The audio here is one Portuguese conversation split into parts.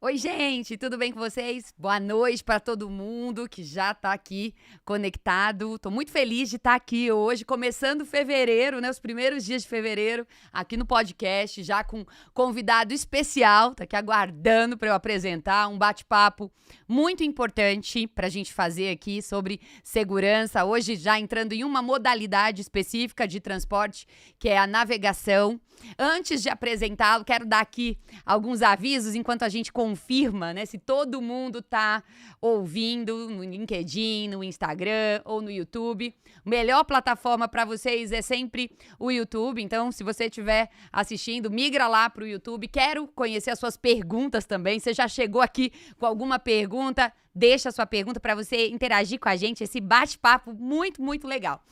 Oi, gente, tudo bem com vocês? Boa noite para todo mundo que já está aqui conectado. Estou muito feliz de estar aqui hoje, começando fevereiro, né? Os primeiros dias de fevereiro, aqui no podcast, já com convidado especial. Está aqui aguardando para eu apresentar um bate-papo muito importante para a gente fazer aqui sobre segurança. Hoje já entrando em uma modalidade específica de transporte, que é a navegação. Antes de apresentá-lo, quero dar aqui alguns avisos enquanto a gente confirma, né, se todo mundo tá ouvindo no LinkedIn, no Instagram ou no YouTube. Melhor plataforma para vocês é sempre o YouTube, então se você estiver assistindo, migra lá para o YouTube. Quero conhecer as suas perguntas também. Você já chegou aqui com alguma pergunta? Deixa a sua pergunta para você interagir com a gente, esse bate-papo muito, muito legal.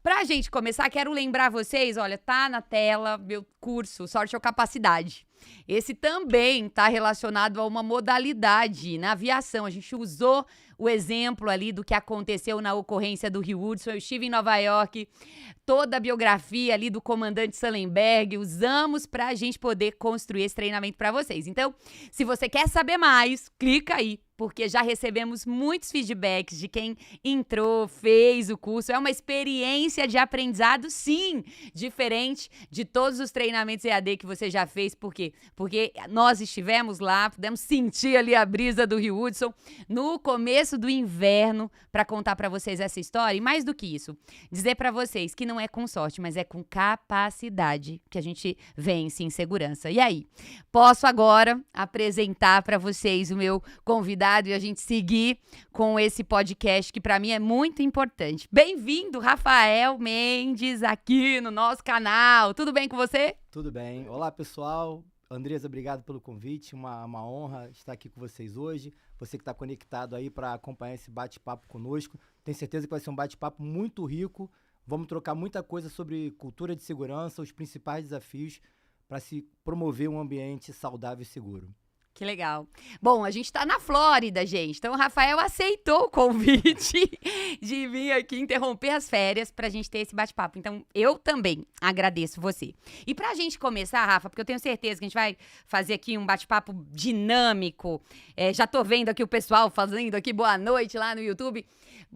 Pra gente começar, quero lembrar vocês, olha, tá na tela meu curso Sorte ou Capacidade. Esse também tá relacionado a uma modalidade na aviação. A gente usou o exemplo ali do que aconteceu na ocorrência do Rio Hudson. Eu estive em Nova York, toda a biografia ali do comandante Sullenberg, usamos pra gente poder construir esse treinamento pra vocês. Então, se você quer saber mais, clica aí, porque já recebemos muitos feedbacks de quem entrou, fez o curso. É uma experiência de aprendizado, sim, diferente de todos os treinamentos EAD que você já fez. Por quê? Porque nós estivemos lá, pudemos sentir ali a brisa do Rio Hudson no começo do inverno para contar para vocês essa história. E mais do que isso, dizer para vocês que não é com sorte, mas é com capacidade que a gente vence em segurança. E aí, posso agora apresentar para vocês o meu convidado e a gente seguir com esse podcast que para mim é muito importante. Bem-vindo, Rafael Mendes, aqui no nosso canal. Tudo bem com você? Tudo bem. Olá, pessoal. Andresa, obrigado pelo convite. Uma honra estar aqui com vocês hoje. Você que está conectado aí para acompanhar esse bate-papo conosco. Tenho certeza que vai ser um bate-papo muito rico. Vamos trocar muita coisa sobre cultura de segurança, os principais desafios para se promover um ambiente saudável e seguro. Que legal. Bom, a gente tá na Flórida, gente. Então, o Rafael aceitou o convite de vir aqui interromper as férias pra gente ter esse bate-papo. Então, eu também agradeço você. E pra gente começar, Rafa, porque eu tenho certeza que a gente vai fazer aqui um bate-papo dinâmico. Já tô vendo aqui o pessoal fazendo aqui boa noite lá no YouTube.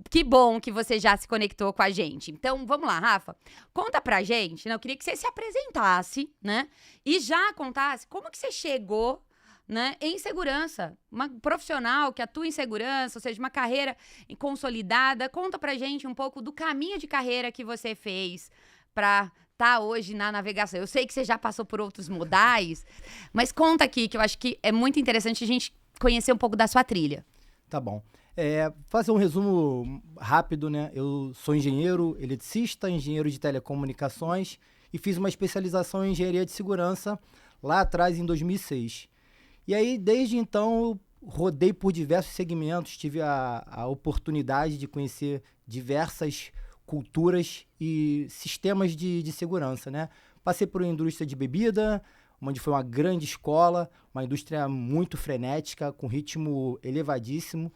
Que bom que você já se conectou com a gente. Então, vamos lá, Rafa. Conta pra gente, né? Eu queria que você se apresentasse, né? E já contasse como que você chegou né, em segurança. Uma profissional que atua em segurança, ou seja, uma carreira consolidada. Conta pra gente um pouco do caminho de carreira que você fez para estar hoje na navegação. Eu sei que você já passou por outros modais, mas conta aqui, que eu acho que é muito interessante a gente conhecer um pouco da sua trilha. Tá bom. Fazer um resumo rápido, né? Eu sou engenheiro eletricista, engenheiro de telecomunicações e fiz uma especialização em engenharia de segurança lá atrás, em 2006. E aí, desde então, eu rodei por diversos segmentos, tive a oportunidade de conhecer diversas culturas e sistemas de segurança, né? Passei por uma indústria de bebida, onde foi uma grande escola, uma indústria muito frenética, com ritmo elevadíssimo.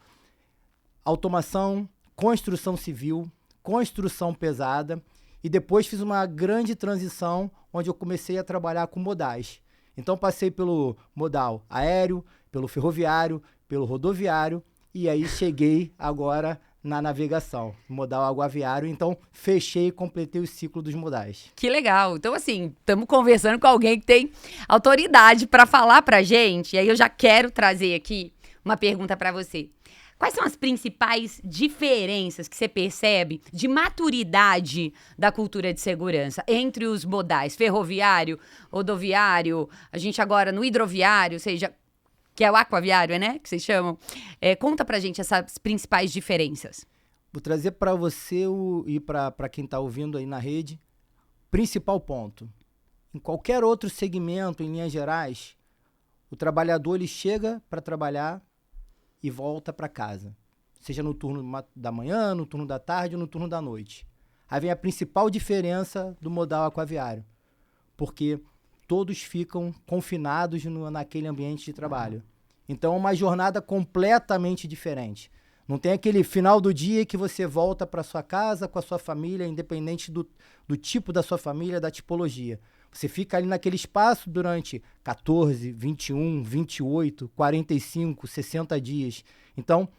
Automação, construção civil, construção pesada, e depois fiz uma grande transição, onde eu comecei a trabalhar com modais. Então passei pelo modal aéreo, pelo ferroviário, pelo rodoviário, e aí cheguei agora na navegação, modal aguaviário. Então fechei e completei o ciclo dos modais. Que legal. Então, assim, estamos conversando com alguém que tem autoridade para falar pra gente. E aí eu já quero trazer aqui uma pergunta para você. Quais são as principais diferenças que você percebe de maturidade da cultura de segurança entre os modais ferroviário, rodoviário, a gente agora no hidroviário, ou seja, que é o aquaviário, né, que vocês chamam? Conta pra gente essas principais diferenças. Vou trazer para você e para quem está ouvindo aí na rede, principal ponto. Em qualquer outro segmento, em linhas gerais, o trabalhador ele chega para trabalhar e volta para casa. Seja no turno da manhã, no turno da tarde ou no turno da noite. Aí vem a principal diferença do modal aquaviário. Porque todos ficam confinados naquele ambiente de trabalho. Então é uma jornada completamente diferente. Não tem aquele final do dia que você volta para sua casa com a sua família, independente do tipo da sua família, da tipologia. Você fica ali naquele espaço durante 14, 21, 28, 45, 60 dias. Então,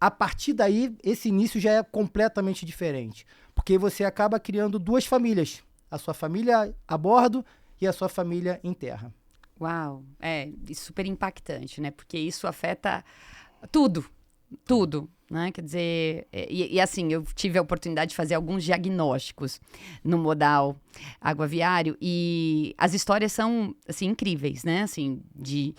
a partir daí, esse início já é completamente diferente. Porque você acaba criando duas famílias. A sua família a bordo e a sua família em terra. Uau, super impactante, né? Porque isso afeta tudo, né? Quer dizer, e assim, eu tive a oportunidade de fazer alguns diagnósticos no modal aguaviário e as histórias são, assim, incríveis, né? Assim, de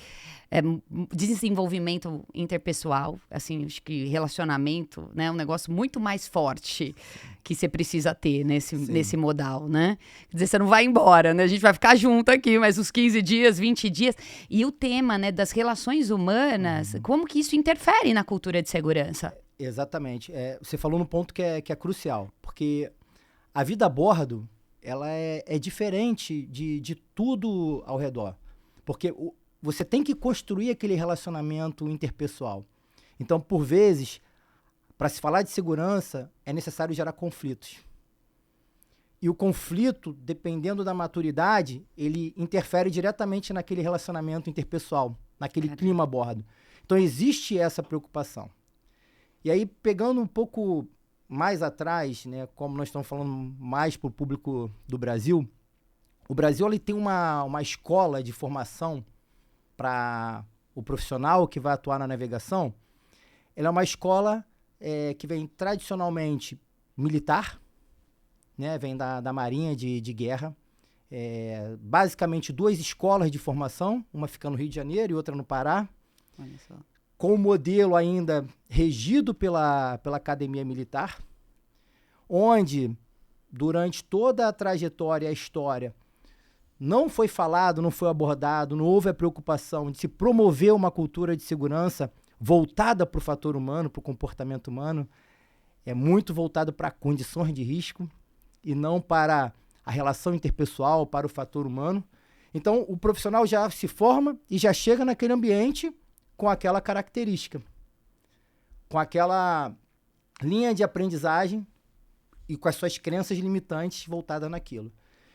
desenvolvimento interpessoal, assim, acho que relacionamento, né? É um negócio muito mais forte que você precisa ter nesse modal, né? Quer dizer, você não vai embora, né? A gente vai ficar junto aqui, mas uns 15 dias, 20 dias. E o tema, né, das relações humanas, como que isso interfere na cultura de segurança? Exatamente. Você falou num ponto que é crucial, porque a vida a bordo, ela é diferente de tudo ao redor. Porque você tem que construir aquele relacionamento interpessoal. Então, por vezes, para se falar de segurança, é necessário gerar conflitos. E o conflito, dependendo da maturidade, ele interfere diretamente naquele relacionamento interpessoal, naquele clima a bordo. Então, existe essa preocupação. E aí, pegando um pouco mais atrás, né, como nós estamos falando mais para o público do Brasil, o Brasil ele tem uma escola de formação para o profissional que vai atuar na navegação. Ela é uma escola que vem tradicionalmente militar, né, vem da Marinha de Guerra. Basicamente duas escolas de formação, uma fica no Rio de Janeiro e outra no Pará. Olha só. Com o modelo ainda regido pela Academia Militar, onde, durante toda a trajetória e a história, não foi falado, não foi abordado, não houve a preocupação de se promover uma cultura de segurança voltada para o fator humano, para o comportamento humano. É muito voltado para condições de risco e não para a relação interpessoal, para o fator humano. Então, o profissional já se forma e já chega naquele ambiente com aquela característica, com aquela linha de aprendizagem e com as suas crenças limitantes voltadas naquilo.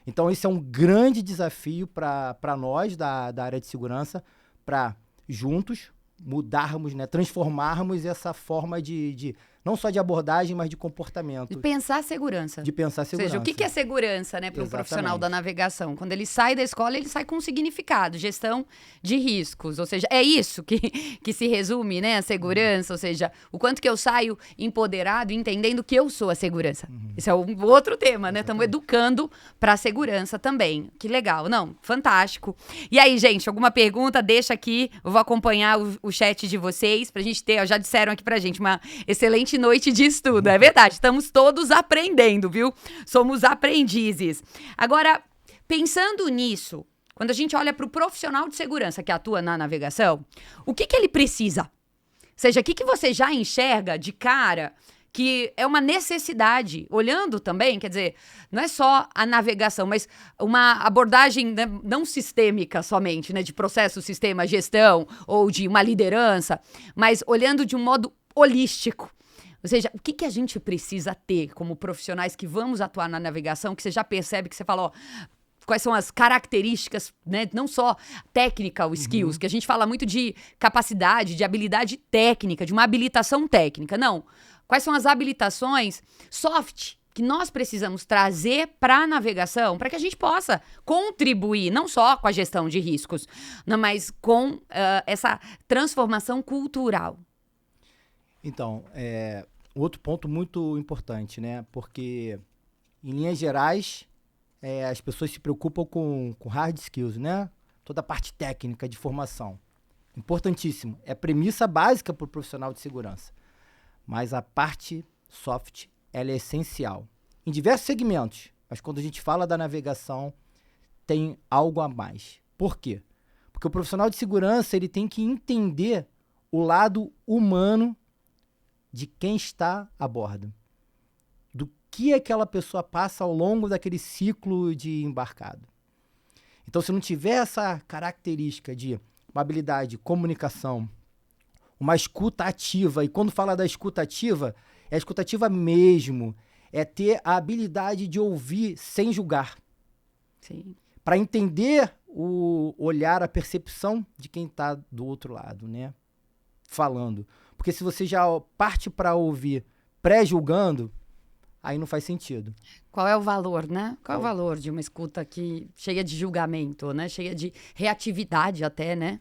Então, esse é um grande desafio para nós da área de segurança, para juntos mudarmos, né, transformarmos essa forma de não só de abordagem, mas de comportamento. De pensar segurança. De pensar Ou segurança. seja, o que é segurança, né, para o profissional da navegação? Quando ele sai da escola, ele sai com um significado, gestão de riscos. Ou seja, é isso que se resume, né, a segurança. Ou seja, o quanto que eu saio empoderado, entendendo que eu sou a segurança. Esse é um outro tema, né? Estamos educando para a segurança também. Que legal. Não, fantástico. E aí, gente, alguma pergunta? Deixa aqui. Eu vou acompanhar o chat de vocês pra gente ter, ó, já disseram aqui pra gente, uma excelente noite de estudo. É verdade, estamos todos aprendendo, viu? Somos aprendizes. Agora, pensando nisso, quando a gente olha para o profissional de segurança que atua na navegação, o que ele precisa? Ou seja, o que você já enxerga de cara que é uma necessidade, olhando também, quer dizer, não é só a navegação, mas uma abordagem, né, não sistêmica somente, né, de processo, sistema, gestão ou de uma liderança, mas olhando de um modo holístico. Ou seja, o que a gente precisa ter como profissionais que vamos atuar na navegação, que você já percebe que você fala, ó, quais são as características, né, não só technical skills, que a gente fala muito de capacidade, de habilidade técnica, de uma habilitação técnica, não. Quais são as habilitações soft que nós precisamos trazer para a navegação para que a gente possa contribuir não só com a gestão de riscos, não, mas com essa transformação cultural? Então, outro ponto muito importante, né? Porque, em linhas gerais, as pessoas se preocupam com hard skills, né? Toda a parte técnica de formação. Importantíssimo. É premissa básica para o profissional de segurança. Mas a parte soft, ela é essencial. Em diversos segmentos, mas quando a gente fala da navegação, tem algo a mais. Por quê? Porque o profissional de segurança, ele tem que entender o lado humano de quem está a bordo. Do que aquela pessoa passa ao longo daquele ciclo de embarcado. Então, se não tiver essa característica de uma habilidade de comunicação, uma escuta ativa, e quando fala da escuta ativa, é a escuta ativa mesmo, é ter a habilidade de ouvir sem julgar. Sim. Para entender o olhar, a percepção de quem está do outro lado, né? Falando. Porque se você já parte para ouvir pré-julgando, aí não faz sentido. Qual é o valor, né? Qual é o valor de uma escuta cheia de julgamento, né? Cheia de reatividade até, né?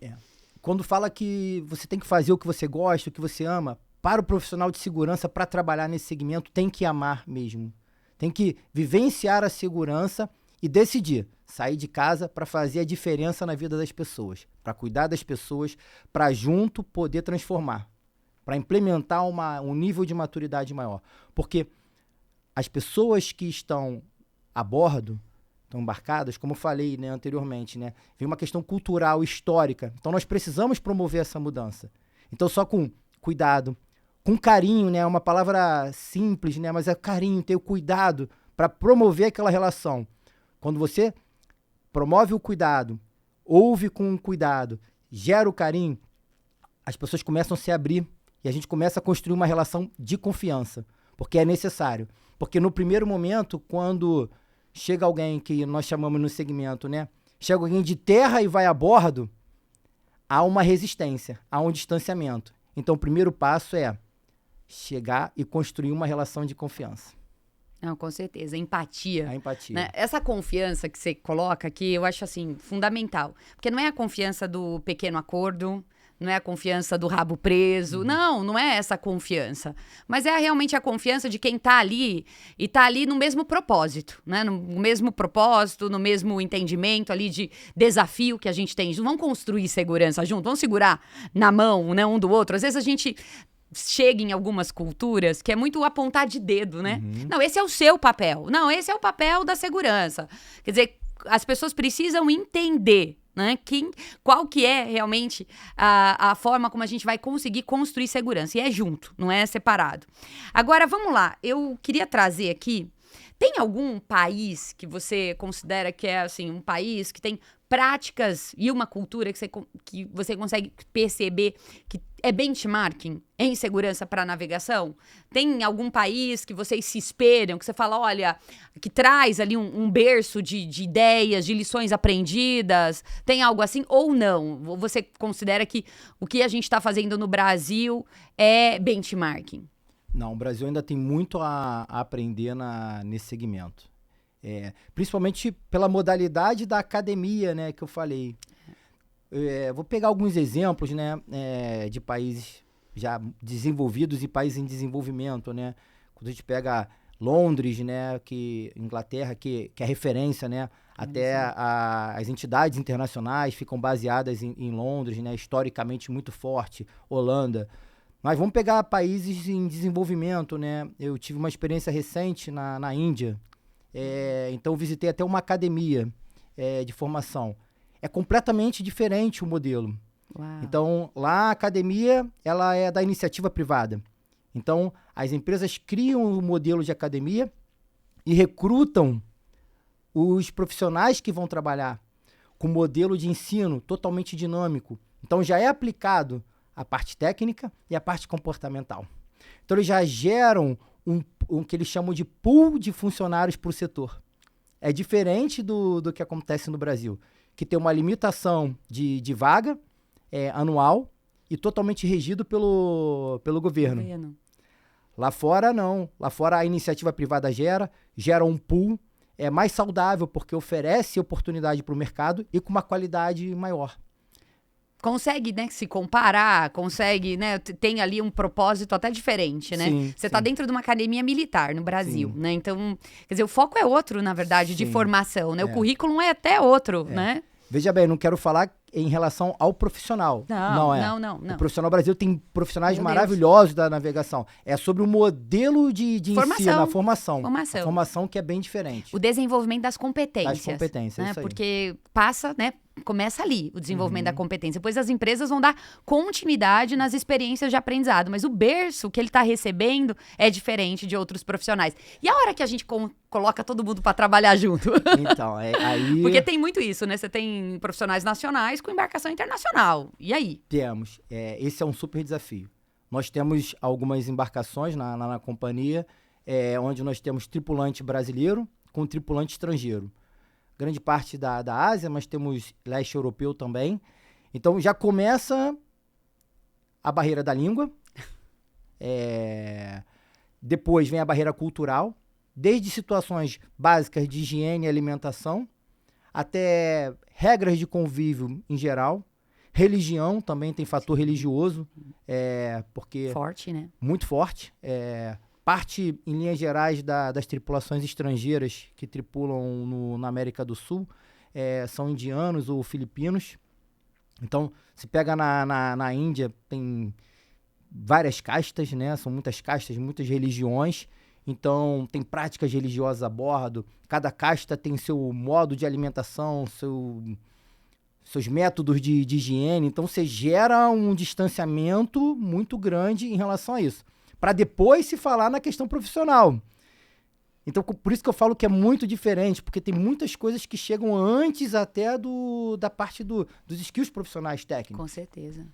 Quando fala que você tem que fazer o que você gosta, o que você ama, para o profissional de segurança, para trabalhar nesse segmento, tem que amar mesmo. Tem que vivenciar a segurança e decidir sair de casa para fazer a diferença na vida das pessoas, para cuidar das pessoas, para junto poder transformar, para implementar um nível de maturidade maior. Porque as pessoas que estão a bordo, estão embarcadas, como eu falei, né, anteriormente, né, vem uma questão cultural, histórica. Então nós precisamos promover essa mudança. Então só com cuidado, com carinho, né, uma palavra simples, né, mas é carinho, ter o cuidado para promover aquela relação. Quando você promove o cuidado, ouve com cuidado, gera o carinho, as pessoas começam a se abrir e a gente começa a construir uma relação de confiança, porque é necessário. Porque no primeiro momento, quando chega alguém que nós chamamos no segmento, né? Chega alguém de terra e vai a bordo, há uma resistência, há um distanciamento. Então, o primeiro passo é chegar e construir uma relação de confiança. Não, com certeza. Empatia. A empatia. Né? Essa confiança que você coloca aqui, eu acho, assim, fundamental. Porque não é a confiança do pequeno acordo, não é a confiança do rabo preso. Não é essa confiança. Mas é realmente a confiança de quem tá ali e tá ali no mesmo propósito, né? No mesmo propósito, no mesmo entendimento ali de desafio que a gente tem. Vamos construir segurança junto, vamos segurar na mão, né, um do outro. Às vezes a gente chega em algumas culturas que é muito apontar de dedo, né? Não, esse é o seu papel. Não, esse é o papel da segurança. Quer dizer, as pessoas precisam entender, né, qual que é realmente a forma como a gente vai conseguir construir segurança. E é junto, não é separado. Agora, vamos lá. Eu queria trazer aqui, tem algum país que você considera que é assim, um país que tem práticas e uma cultura que você consegue perceber que é benchmarking em segurança para navegação? Tem algum país que vocês se espelham, que você fala, olha, que traz ali um berço de ideias, de lições aprendidas? Tem algo assim ou não? Ou você considera que o que a gente está fazendo no Brasil é benchmarking? Não, o Brasil ainda tem muito a aprender nesse segmento. Principalmente pela modalidade da academia, né, que eu falei. Vou pegar alguns exemplos, né, de países já desenvolvidos e países em desenvolvimento, né. Quando a gente pega Londres, né, Inglaterra, que é referência, né, até as entidades internacionais ficam baseadas em Londres, né, historicamente muito forte, Holanda. Mas vamos pegar países em desenvolvimento, né? Eu tive uma experiência recente na Índia, então visitei até uma academia de formação. É completamente diferente o modelo. Uau. Então, lá a academia, ela é da iniciativa privada. Então, as empresas criam um modelo de academia e recrutam os profissionais que vão trabalhar com modelo de ensino totalmente dinâmico. Então, já é aplicado a parte técnica e a parte comportamental. Então, eles já geram um que eles chamam de pool de funcionários para o setor. É diferente do que acontece no Brasil, que tem uma limitação de vaga anual e totalmente regido pelo governo. Lá fora, não. Lá fora, a iniciativa privada gera um pool mais saudável, porque oferece oportunidade para o mercado e com uma qualidade maior. Consegue, né, se comparar, consegue, né, tem ali um propósito até diferente, né? Sim, Você está dentro de uma academia militar no Brasil, né? Então, quer dizer, o foco é outro, na verdade, de formação, né? O currículo é até outro, né? Veja bem, não quero falar em relação ao profissional. Não. O profissional brasileiro tem profissionais maravilhosos da navegação. É sobre o modelo de ensino, a formação. A formação que é bem diferente. O desenvolvimento das competências. Das competências, né? Isso aí. Porque passa, né? Começa ali o desenvolvimento da competência. Depois as empresas vão dar continuidade nas experiências de aprendizado. Mas o berço que ele está recebendo é diferente de outros profissionais. E a hora que a gente coloca todo mundo para trabalhar junto? Então, aí... Porque tem muito isso, né? Você tem profissionais nacionais com embarcação internacional. E aí? Temos. Esse é um super desafio. Nós temos algumas embarcações na companhia, onde nós temos tripulante brasileiro com tripulante estrangeiro. Grande parte da Ásia, mas temos leste europeu também. Então, já começa a barreira da língua. Depois vem a barreira cultural, desde situações básicas de higiene e alimentação, até regras de convívio em geral. Religião também tem fator religioso, porque... Forte, né? Muito forte. Parte, em linhas gerais, das tripulações estrangeiras que tripulam na América do Sul são indianos ou filipinos. Então, se pega na Índia, tem várias castas, né? São muitas castas, muitas religiões. Então, tem práticas religiosas a bordo. Cada casta tem seu modo de alimentação, seus métodos de higiene. Então, você gera um distanciamento muito grande em relação a isso, para depois se falar na questão profissional. Então, por isso que eu falo que é muito diferente, porque tem muitas coisas que chegam antes até da parte dos skills profissionais técnicos. Com certeza.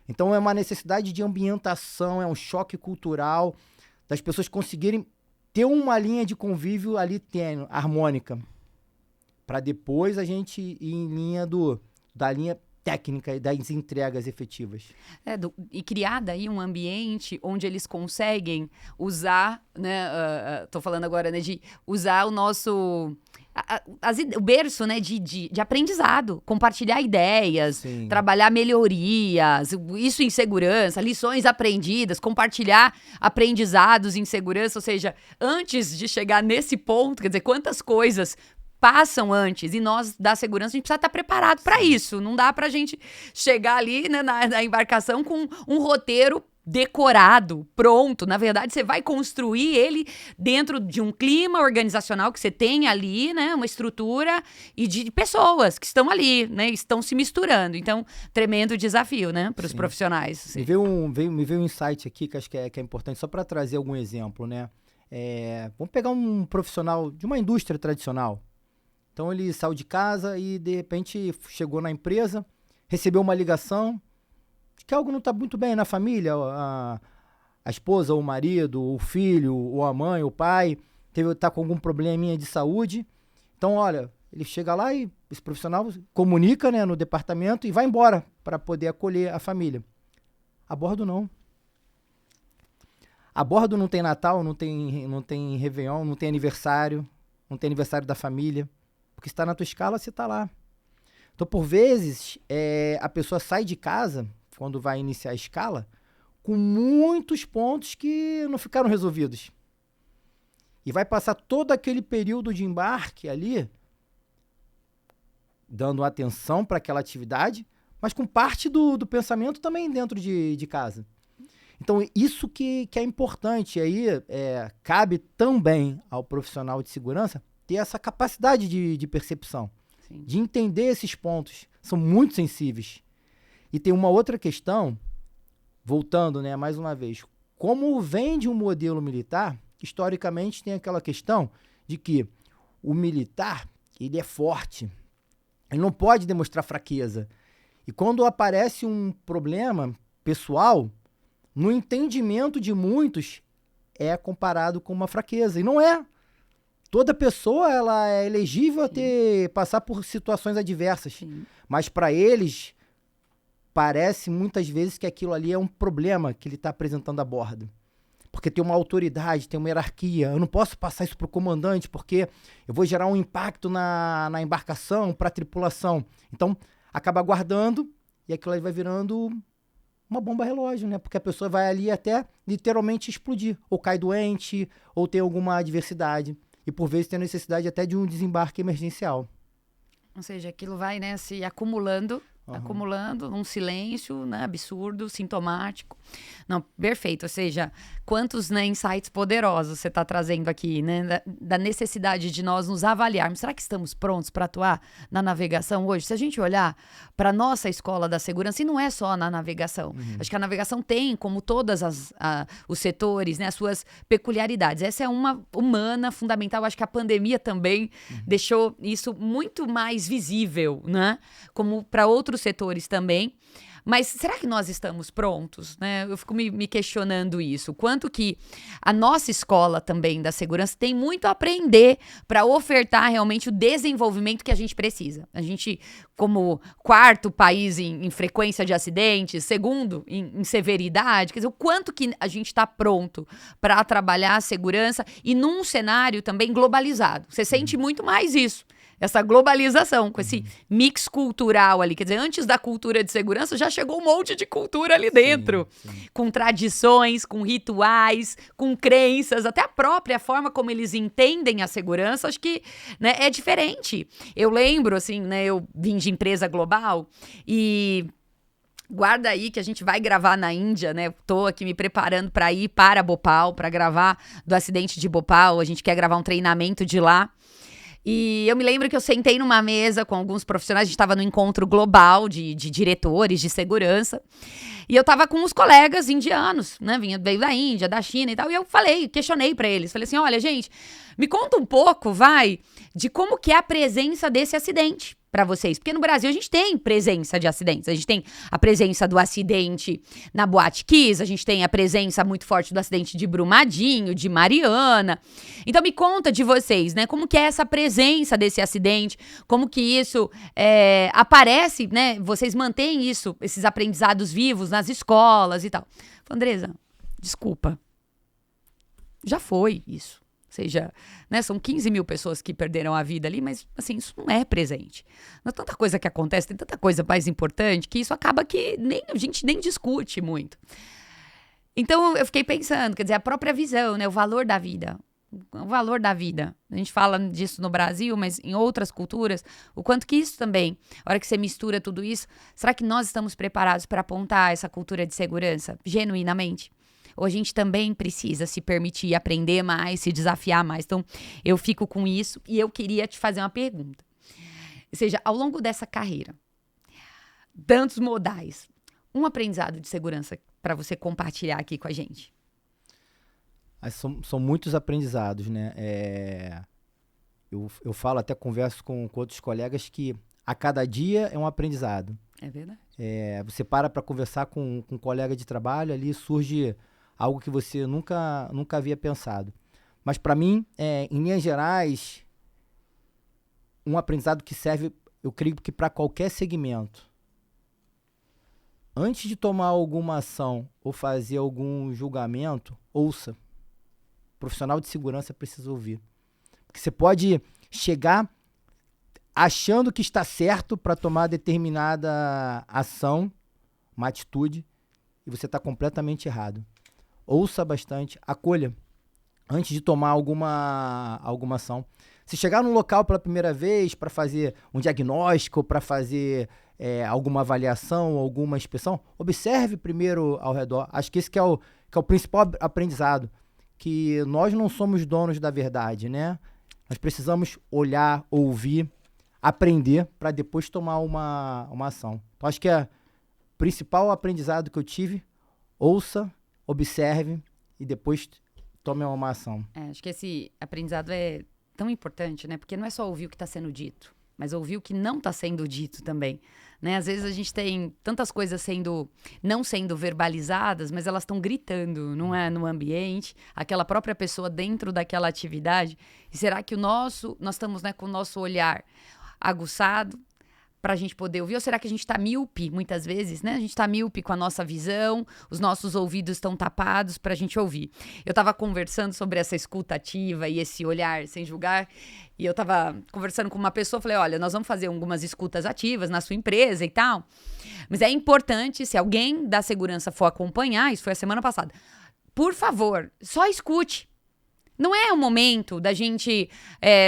Então, é uma necessidade de ambientação, é um choque cultural, das pessoas conseguirem ter uma linha de convívio ali tênue, harmônica, para depois a gente ir em linha da linha técnica e das entregas efetivas. E criar daí um ambiente onde eles conseguem usar, né, tô falando agora, né, de usar o nosso... o berço, né, de aprendizado, compartilhar ideias, Sim. Trabalhar melhorias, isso em segurança, lições aprendidas, compartilhar aprendizados em segurança, ou seja, antes de chegar nesse ponto, quer dizer, quantas coisas passam antes, e nós, da segurança, a gente precisa estar preparado para isso. Não dá pra gente chegar ali, né, na embarcação com um roteiro decorado, pronto. Na verdade, você vai construir ele dentro de um clima organizacional que você tem ali, né, uma estrutura e de pessoas que estão ali, né, estão se misturando. Então, tremendo desafio, né, para os profissionais. Assim. Me veio um insight aqui que acho que é importante, só para trazer algum exemplo, né. Vamos pegar um profissional de uma indústria tradicional. Então, ele saiu de casa e, de repente, chegou na empresa, recebeu uma ligação de que algo não está muito bem na família, a esposa, ou o marido, ou o filho, ou a mãe, ou o pai, está com algum probleminha de saúde. Então, olha, ele chega lá e esse profissional comunica, né, no departamento e vai embora para poder acolher a família. A bordo, não. A bordo não tem Natal, não tem Réveillon, não tem aniversário da família. Porque se tá na tua escala, você tá lá. Então, por vezes, a pessoa sai de casa, quando vai iniciar a escala, com muitos pontos que não ficaram resolvidos. E vai passar todo aquele período de embarque ali, dando atenção para aquela atividade, mas com parte do pensamento também dentro de casa. Então, isso que é importante. Aí cabe também ao profissional de segurança ter essa capacidade de percepção, Sim. de entender esses pontos. São muito sensíveis. E tem uma outra questão, voltando, né, mais uma vez, como vem de um modelo militar, historicamente tem aquela questão de que o militar, ele é forte, ele não pode demonstrar fraqueza. E quando aparece um problema pessoal, no entendimento de muitos, é comparado com uma fraqueza. E não é. Toda pessoa ela é elegível a passar por situações adversas. Sim. Mas para eles, parece muitas vezes que aquilo ali é um problema que ele está apresentando a bordo. Porque tem uma autoridade, tem uma hierarquia. Eu não posso passar isso para o comandante, porque eu vou gerar um impacto na embarcação, para a tripulação. Então, acaba guardando e aquilo aí vai virando uma bomba relógio, né? Porque a pessoa vai ali até literalmente explodir. Ou cai doente, ou tem alguma adversidade. E por vezes tem a necessidade até de um desembarque emergencial. Ou seja, aquilo vai, né, se acumulando, num silêncio, né, absurdo, sintomático. Não, perfeito. Ou seja, quantos, né, insights poderosos você está trazendo aqui, né, da necessidade de nós nos avaliarmos. Será que estamos prontos para atuar na navegação hoje? Se a gente olhar para a nossa escola da segurança, e não é só na navegação. Acho que a navegação tem, como todos os setores, né, as suas peculiaridades. Essa é uma humana, fundamental. Acho que a pandemia também deixou isso muito mais visível, né, como para outros setores também. Mas será que nós estamos prontos, né? Eu fico me questionando isso. Quanto que a nossa escola também da segurança tem muito a aprender para ofertar realmente o desenvolvimento que a gente precisa. A gente, como quarto país em frequência de acidentes, segundo em severidade, quer dizer, o quanto que a gente está pronto para trabalhar a segurança e num cenário também globalizado. Você sente muito mais isso. Essa globalização, com esse mix cultural ali. Quer dizer, antes da cultura de segurança, já chegou um monte de cultura ali dentro. Sim. Com tradições, com rituais, com crenças, até a própria forma como eles entendem a segurança, acho que, né, é diferente. Eu lembro, assim, né, eu vim de empresa global e... Guarda aí que a gente vai gravar na Índia, né? Tô aqui me preparando para ir para Bhopal, para gravar do acidente de Bhopal. A gente quer gravar um treinamento de lá. E eu me lembro que eu sentei numa mesa com alguns profissionais, a gente estava no encontro global de diretores de segurança, e eu estava com uns colegas indianos, né, veio da Índia, da China e tal, e eu questionei para eles, falei assim, olha, gente, me conta um pouco, de como que é a presença desse acidente para vocês, porque no Brasil a gente tem presença de acidentes, a gente tem a presença do acidente na Boate Kiss, a gente tem a presença muito forte do acidente de Brumadinho, de Mariana. Então me conta de vocês, né, como que é essa presença desse acidente, como que isso aparece, né, vocês mantêm isso, esses aprendizados vivos nas escolas e tal. Andresa, desculpa, já foi isso. Ou seja, né, são 15 mil pessoas que perderam a vida ali, mas assim, isso não é presente. Não é tanta coisa que acontece, tem tanta coisa mais importante que isso acaba que a gente nem discute muito. Então eu fiquei pensando, quer dizer, a própria visão, né, o valor da vida. O valor da vida. A gente fala disso no Brasil, mas em outras culturas, o quanto que isso também, a hora que você mistura tudo isso, será que nós estamos preparados para apontar essa cultura de segurança genuinamente? Ou a gente também precisa se permitir aprender mais, se desafiar mais. Então, eu fico com isso e eu queria te fazer uma pergunta. Ou seja, ao longo dessa carreira, tantos modais, um aprendizado de segurança para você compartilhar aqui com a gente? São muitos aprendizados, né? Eu falo, até converso com outros colegas que a cada dia é um aprendizado. É verdade. Você para conversar com um colega de trabalho, ali surge algo que você nunca havia pensado. Mas para mim, em linhas gerais, um aprendizado que serve, eu creio que para qualquer segmento. Antes de tomar alguma ação ou fazer algum julgamento, ouça. O profissional de segurança precisa ouvir. Porque você pode chegar achando que está certo para tomar determinada ação, uma atitude, e você está completamente errado. Ouça bastante, acolha, antes de tomar alguma ação. Se chegar num local pela primeira vez para fazer um diagnóstico, para fazer alguma avaliação, alguma inspeção, observe primeiro ao redor. Acho que esse que é o principal aprendizado, que nós não somos donos da verdade, né? Nós precisamos olhar, ouvir, aprender para depois tomar uma ação. Então, acho que é o principal aprendizado que eu tive: ouça, observe e depois tome uma ação. Acho que esse aprendizado é tão importante, né? Porque não é só ouvir o que está sendo dito, mas ouvir o que não está sendo dito também, né? Às vezes a gente tem tantas coisas não sendo verbalizadas, mas elas estão gritando, não é, no ambiente, aquela própria pessoa dentro daquela atividade. E será que nós estamos, né, com o nosso olhar aguçado para a gente poder ouvir? Ou será que a gente está míope muitas vezes, né? A gente está míope com a nossa visão, os nossos ouvidos estão tapados para a gente ouvir. Eu estava conversando sobre essa escuta ativa e esse olhar sem julgar, e eu estava conversando com uma pessoa, falei, olha, nós vamos fazer algumas escutas ativas na sua empresa e tal, mas é importante, se alguém da segurança for acompanhar, isso foi a semana passada, por favor, só escute. Não é o momento da gente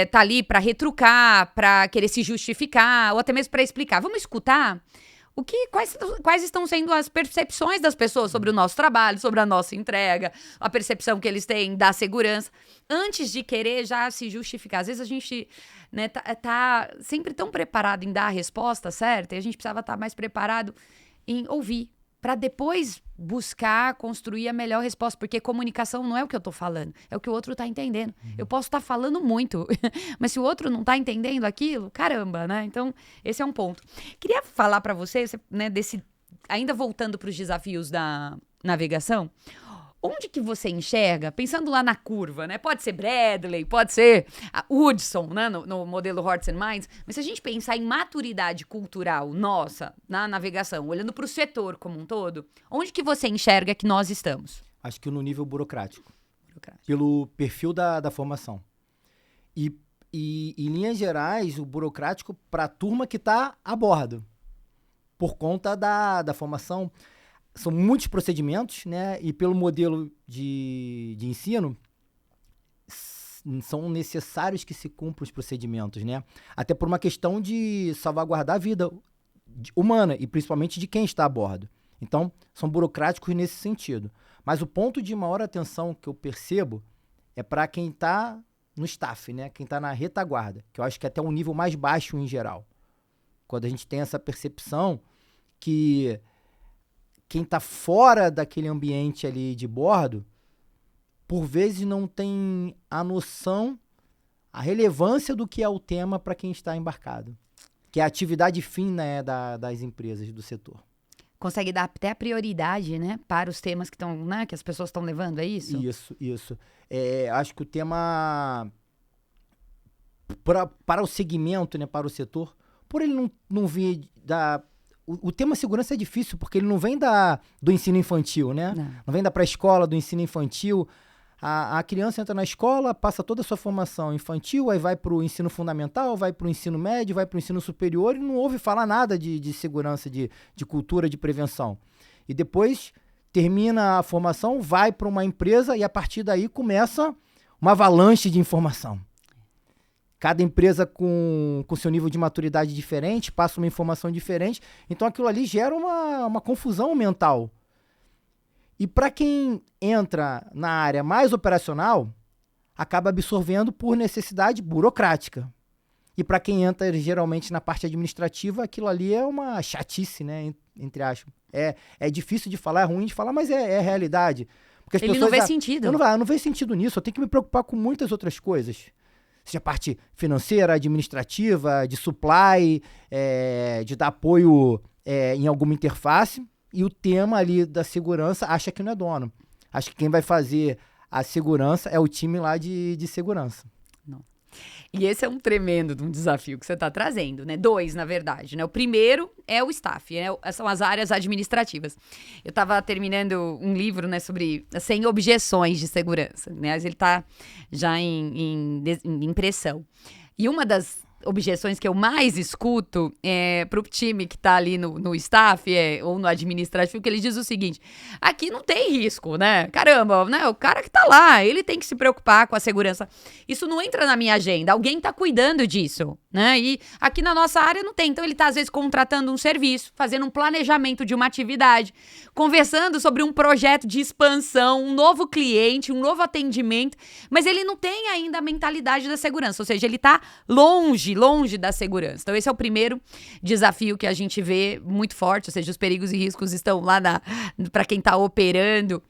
tá ali para retrucar, para querer se justificar, ou até mesmo para explicar. Vamos escutar quais estão sendo as percepções das pessoas sobre o nosso trabalho, sobre a nossa entrega, a percepção que eles têm da segurança, antes de querer já se justificar. Às vezes a gente, né, tá sempre tão preparado em dar a resposta certa, e a gente precisava estar mais preparado em ouvir, para depois buscar construir a melhor resposta, porque comunicação não é o que eu tô falando, é o que o outro tá entendendo. Eu posso estar falando muito, mas se o outro não tá entendendo aquilo, caramba, né? Então, esse é um ponto. Queria falar para você, né, ainda voltando para os desafios da navegação, onde que você enxerga, pensando lá na curva, né? Pode ser Bradley, pode ser a Hudson, né? No modelo Hearts and Minds. Mas se a gente pensar em maturidade cultural nossa na navegação, olhando para o setor como um todo, onde que você enxerga que nós estamos? Acho que no nível burocrático. Pelo perfil da formação. E em linhas gerais, o burocrático para a turma que está a bordo. Por conta da formação. São muitos procedimentos, né? E pelo modelo de ensino, são necessários que se cumpram os procedimentos, né? Até por uma questão de salvaguardar a vida humana e principalmente de quem está a bordo. Então, são burocráticos nesse sentido. Mas o ponto de maior atenção que eu percebo é para quem está no staff, né? Quem está na retaguarda, que eu acho que é até um nível mais baixo em geral. Quando a gente tem essa percepção que quem está fora daquele ambiente ali de bordo, por vezes não tem a noção, a relevância do que é o tema para quem está embarcado, que é a atividade fim, né, das empresas, do setor. Consegue dar até a prioridade, né, para os temas que estão, né, que as pessoas estão levando, é isso? Isso. Acho que o tema para o segmento, né, para o setor, por ele não vir da... O tema segurança é difícil, porque ele não vem do ensino infantil, né? Não vem da pré-escola, do ensino infantil. A criança entra na escola, passa toda a sua formação infantil, aí vai para o ensino fundamental, vai para o ensino médio, vai para o ensino superior e não ouve falar nada de segurança, de cultura, de prevenção. E depois termina a formação, vai para uma empresa e a partir daí começa uma avalanche de informação. Cada empresa com seu nível de maturidade diferente, passa uma informação diferente. Então, aquilo ali gera uma confusão mental. E para quem entra na área mais operacional, acaba absorvendo por necessidade burocrática. E para quem entra geralmente na parte administrativa, aquilo ali é uma chatice, né? Entre aspas. É difícil de falar, é ruim de falar, mas é realidade. Porque as Ele pessoas, não vê sentido. Eu não vejo sentido nisso, eu tenho que me preocupar com muitas outras coisas. Seja a parte financeira, administrativa, de supply, de dar apoio em alguma interface, e o tema ali da segurança acha que não é dono. Acha que quem vai fazer a segurança é o time lá de segurança. Não. E esse é um tremendo de um desafio que você está trazendo, né? 2, na verdade, né? O primeiro é o staff, são as áreas administrativas. Eu estava terminando um livro, né, sobre 100 objeções de segurança, né? Mas ele está já em impressão. E uma das objeções que eu mais escuto pro time que tá ali no staff ou no administrativo, que ele diz o seguinte: aqui não tem risco, né? Caramba, né? O cara que tá lá, ele tem que se preocupar com a segurança. Isso não entra na minha agenda, alguém tá cuidando disso, né? E aqui na nossa área não tem. Então ele tá às vezes contratando um serviço, fazendo um planejamento de uma atividade, conversando sobre um projeto de expansão, um novo cliente, um novo atendimento, mas ele não tem ainda a mentalidade da segurança, ou seja, ele tá longe da segurança. Então esse é o primeiro desafio que a gente vê muito forte, ou seja, os perigos e riscos estão lá para quem está operando.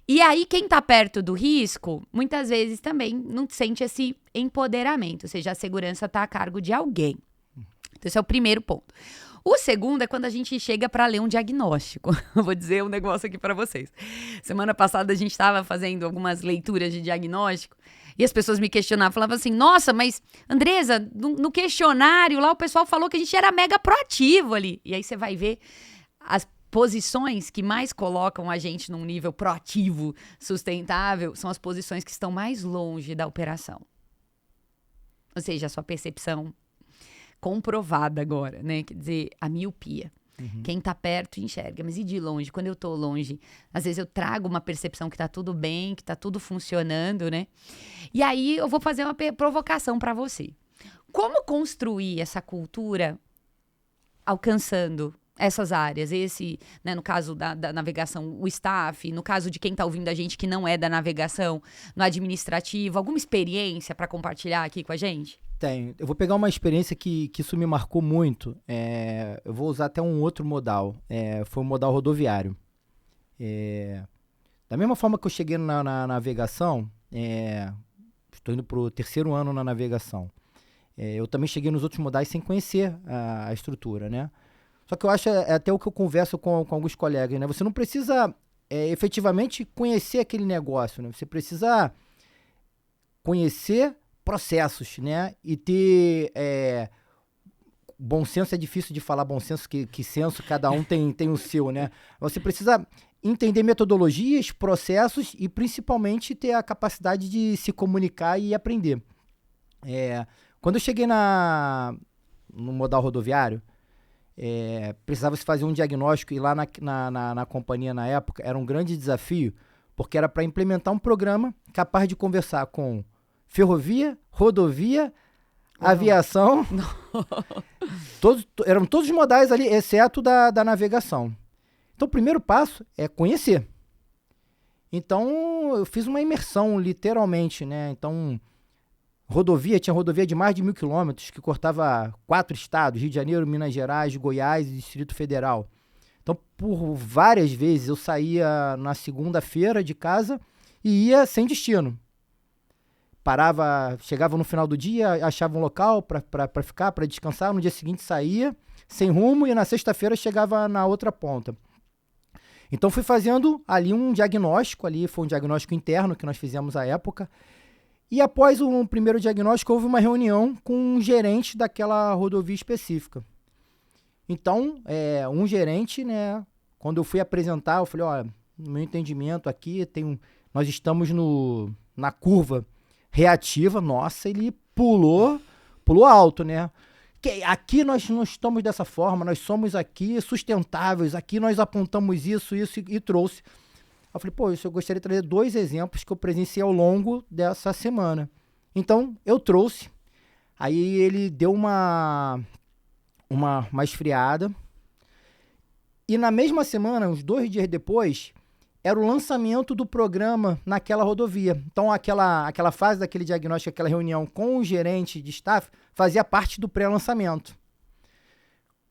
E aí quem está perto do risco, muitas vezes também não sente esse empoderamento, ou seja, a segurança está a cargo de alguém. Então esse é o primeiro ponto. O segundo é quando a gente chega para ler um diagnóstico. Eu vou dizer um negócio aqui para vocês. Semana passada a gente estava fazendo algumas leituras de diagnóstico e as pessoas me questionavam, falavam assim: nossa, mas Andresa, no questionário lá o pessoal falou que a gente era mega proativo ali. E aí você vai ver as posições que mais colocam a gente num nível proativo, sustentável, são as posições que estão mais longe da operação. Ou seja, a sua percepção comprovada agora, né? Quer dizer, a miopia. Quem tá perto enxerga, mas e de longe? Quando eu tô longe, às vezes eu trago uma percepção que tá tudo bem, que tá tudo funcionando, né? E aí eu vou fazer uma provocação para você. Como construir essa cultura alcançando essas áreas? Esse, né, no caso da navegação, o staff, no caso de quem tá ouvindo a gente que não é da navegação, no administrativo, alguma experiência para compartilhar aqui com a gente? Tenho. Eu vou pegar uma experiência que isso me marcou muito. Eu vou usar até um outro modal. Foi o modal rodoviário. Da mesma forma que eu cheguei na navegação, estou indo para o 3º ano na navegação. Eu também cheguei nos outros modais sem conhecer a estrutura, né? Só que eu acho, até o que eu converso com alguns colegas, né? Você não precisa efetivamente conhecer aquele negócio, né? Você precisa conhecer processos, né? E ter bom senso. É difícil de falar bom senso, que senso cada um tem o seu, né? Você precisa entender metodologias, processos e principalmente ter a capacidade de se comunicar e aprender. Quando eu cheguei no modal rodoviário, precisava se fazer um diagnóstico, e lá na companhia na época era um grande desafio, porque era para implementar um programa capaz de conversar com ferrovia, rodovia, aviação. Eram todos modais ali, exceto da navegação. Então, o primeiro passo é conhecer. Então, eu fiz uma imersão, literalmente, né? Então, tinha rodovia de mais de 1.000 quilômetros, que cortava 4 estados, Rio de Janeiro, Minas Gerais, Goiás e Distrito Federal. Então, por várias vezes, eu saía na segunda-feira de casa e ia sem destino. Parava, chegava no final do dia, achava um local para ficar, para descansar. No dia seguinte saía, sem rumo, e na sexta-feira chegava na outra ponta. Então fui fazendo ali um diagnóstico, foi um diagnóstico interno que nós fizemos à época. E após o primeiro diagnóstico, houve uma reunião com um gerente daquela rodovia específica. Então, um gerente, né, quando eu fui apresentar, eu falei: olha, no meu entendimento aqui, nós estamos na curva reativa. Nossa, ele pulou alto, né? Aqui nós não estamos dessa forma, nós somos aqui sustentáveis, aqui nós apontamos isso e trouxe. Eu falei: pô, eu gostaria de trazer 2 exemplos que eu presenciei ao longo dessa semana. Então, eu trouxe. Aí ele deu uma esfriada. E na mesma semana, uns 2 dias depois, era o lançamento do programa naquela rodovia. Então, aquela fase daquele diagnóstico, aquela reunião com o gerente de staff, fazia parte do pré-lançamento.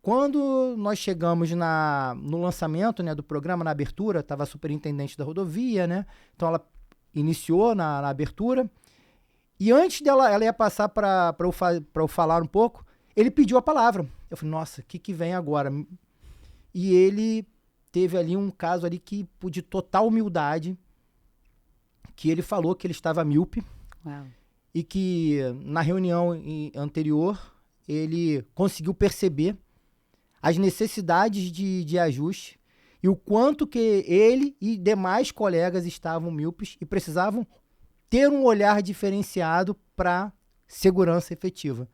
Quando nós chegamos no lançamento, né, do programa, na abertura, estava a superintendente da rodovia, né? Então, ela iniciou na abertura. E antes dela, ela ia passar para eu falar um pouco, ele pediu a palavra. Eu falei: nossa, o que vem agora? E ele teve ali um caso ali de total humildade, que ele falou que ele estava míope. Uau. e que na reunião anterior ele conseguiu perceber as necessidades de ajuste e o quanto que ele e demais colegas estavam míopes e precisavam ter um olhar diferenciado para segurança efetiva.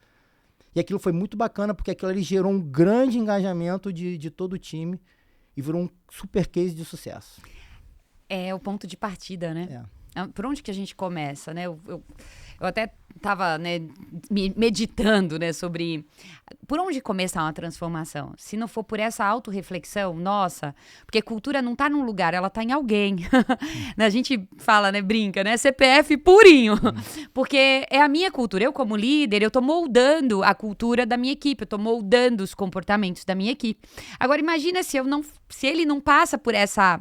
E aquilo foi muito bacana, porque aquilo ali gerou um grande engajamento de todo o time e virou um super case de sucesso. É o ponto de partida, né? É. Por onde que a gente começa, né? Eu até estava, né, meditando, né, sobre por onde começar uma transformação. Se não for por essa autorreflexão, nossa, porque cultura não está num lugar, ela está em alguém. A gente fala, né, brinca, né, CPF purinho, porque é a minha cultura. Eu, como líder, eu estou moldando a cultura da minha equipe, eu estou moldando os comportamentos da minha equipe. Agora, imagina se ele não passa por essa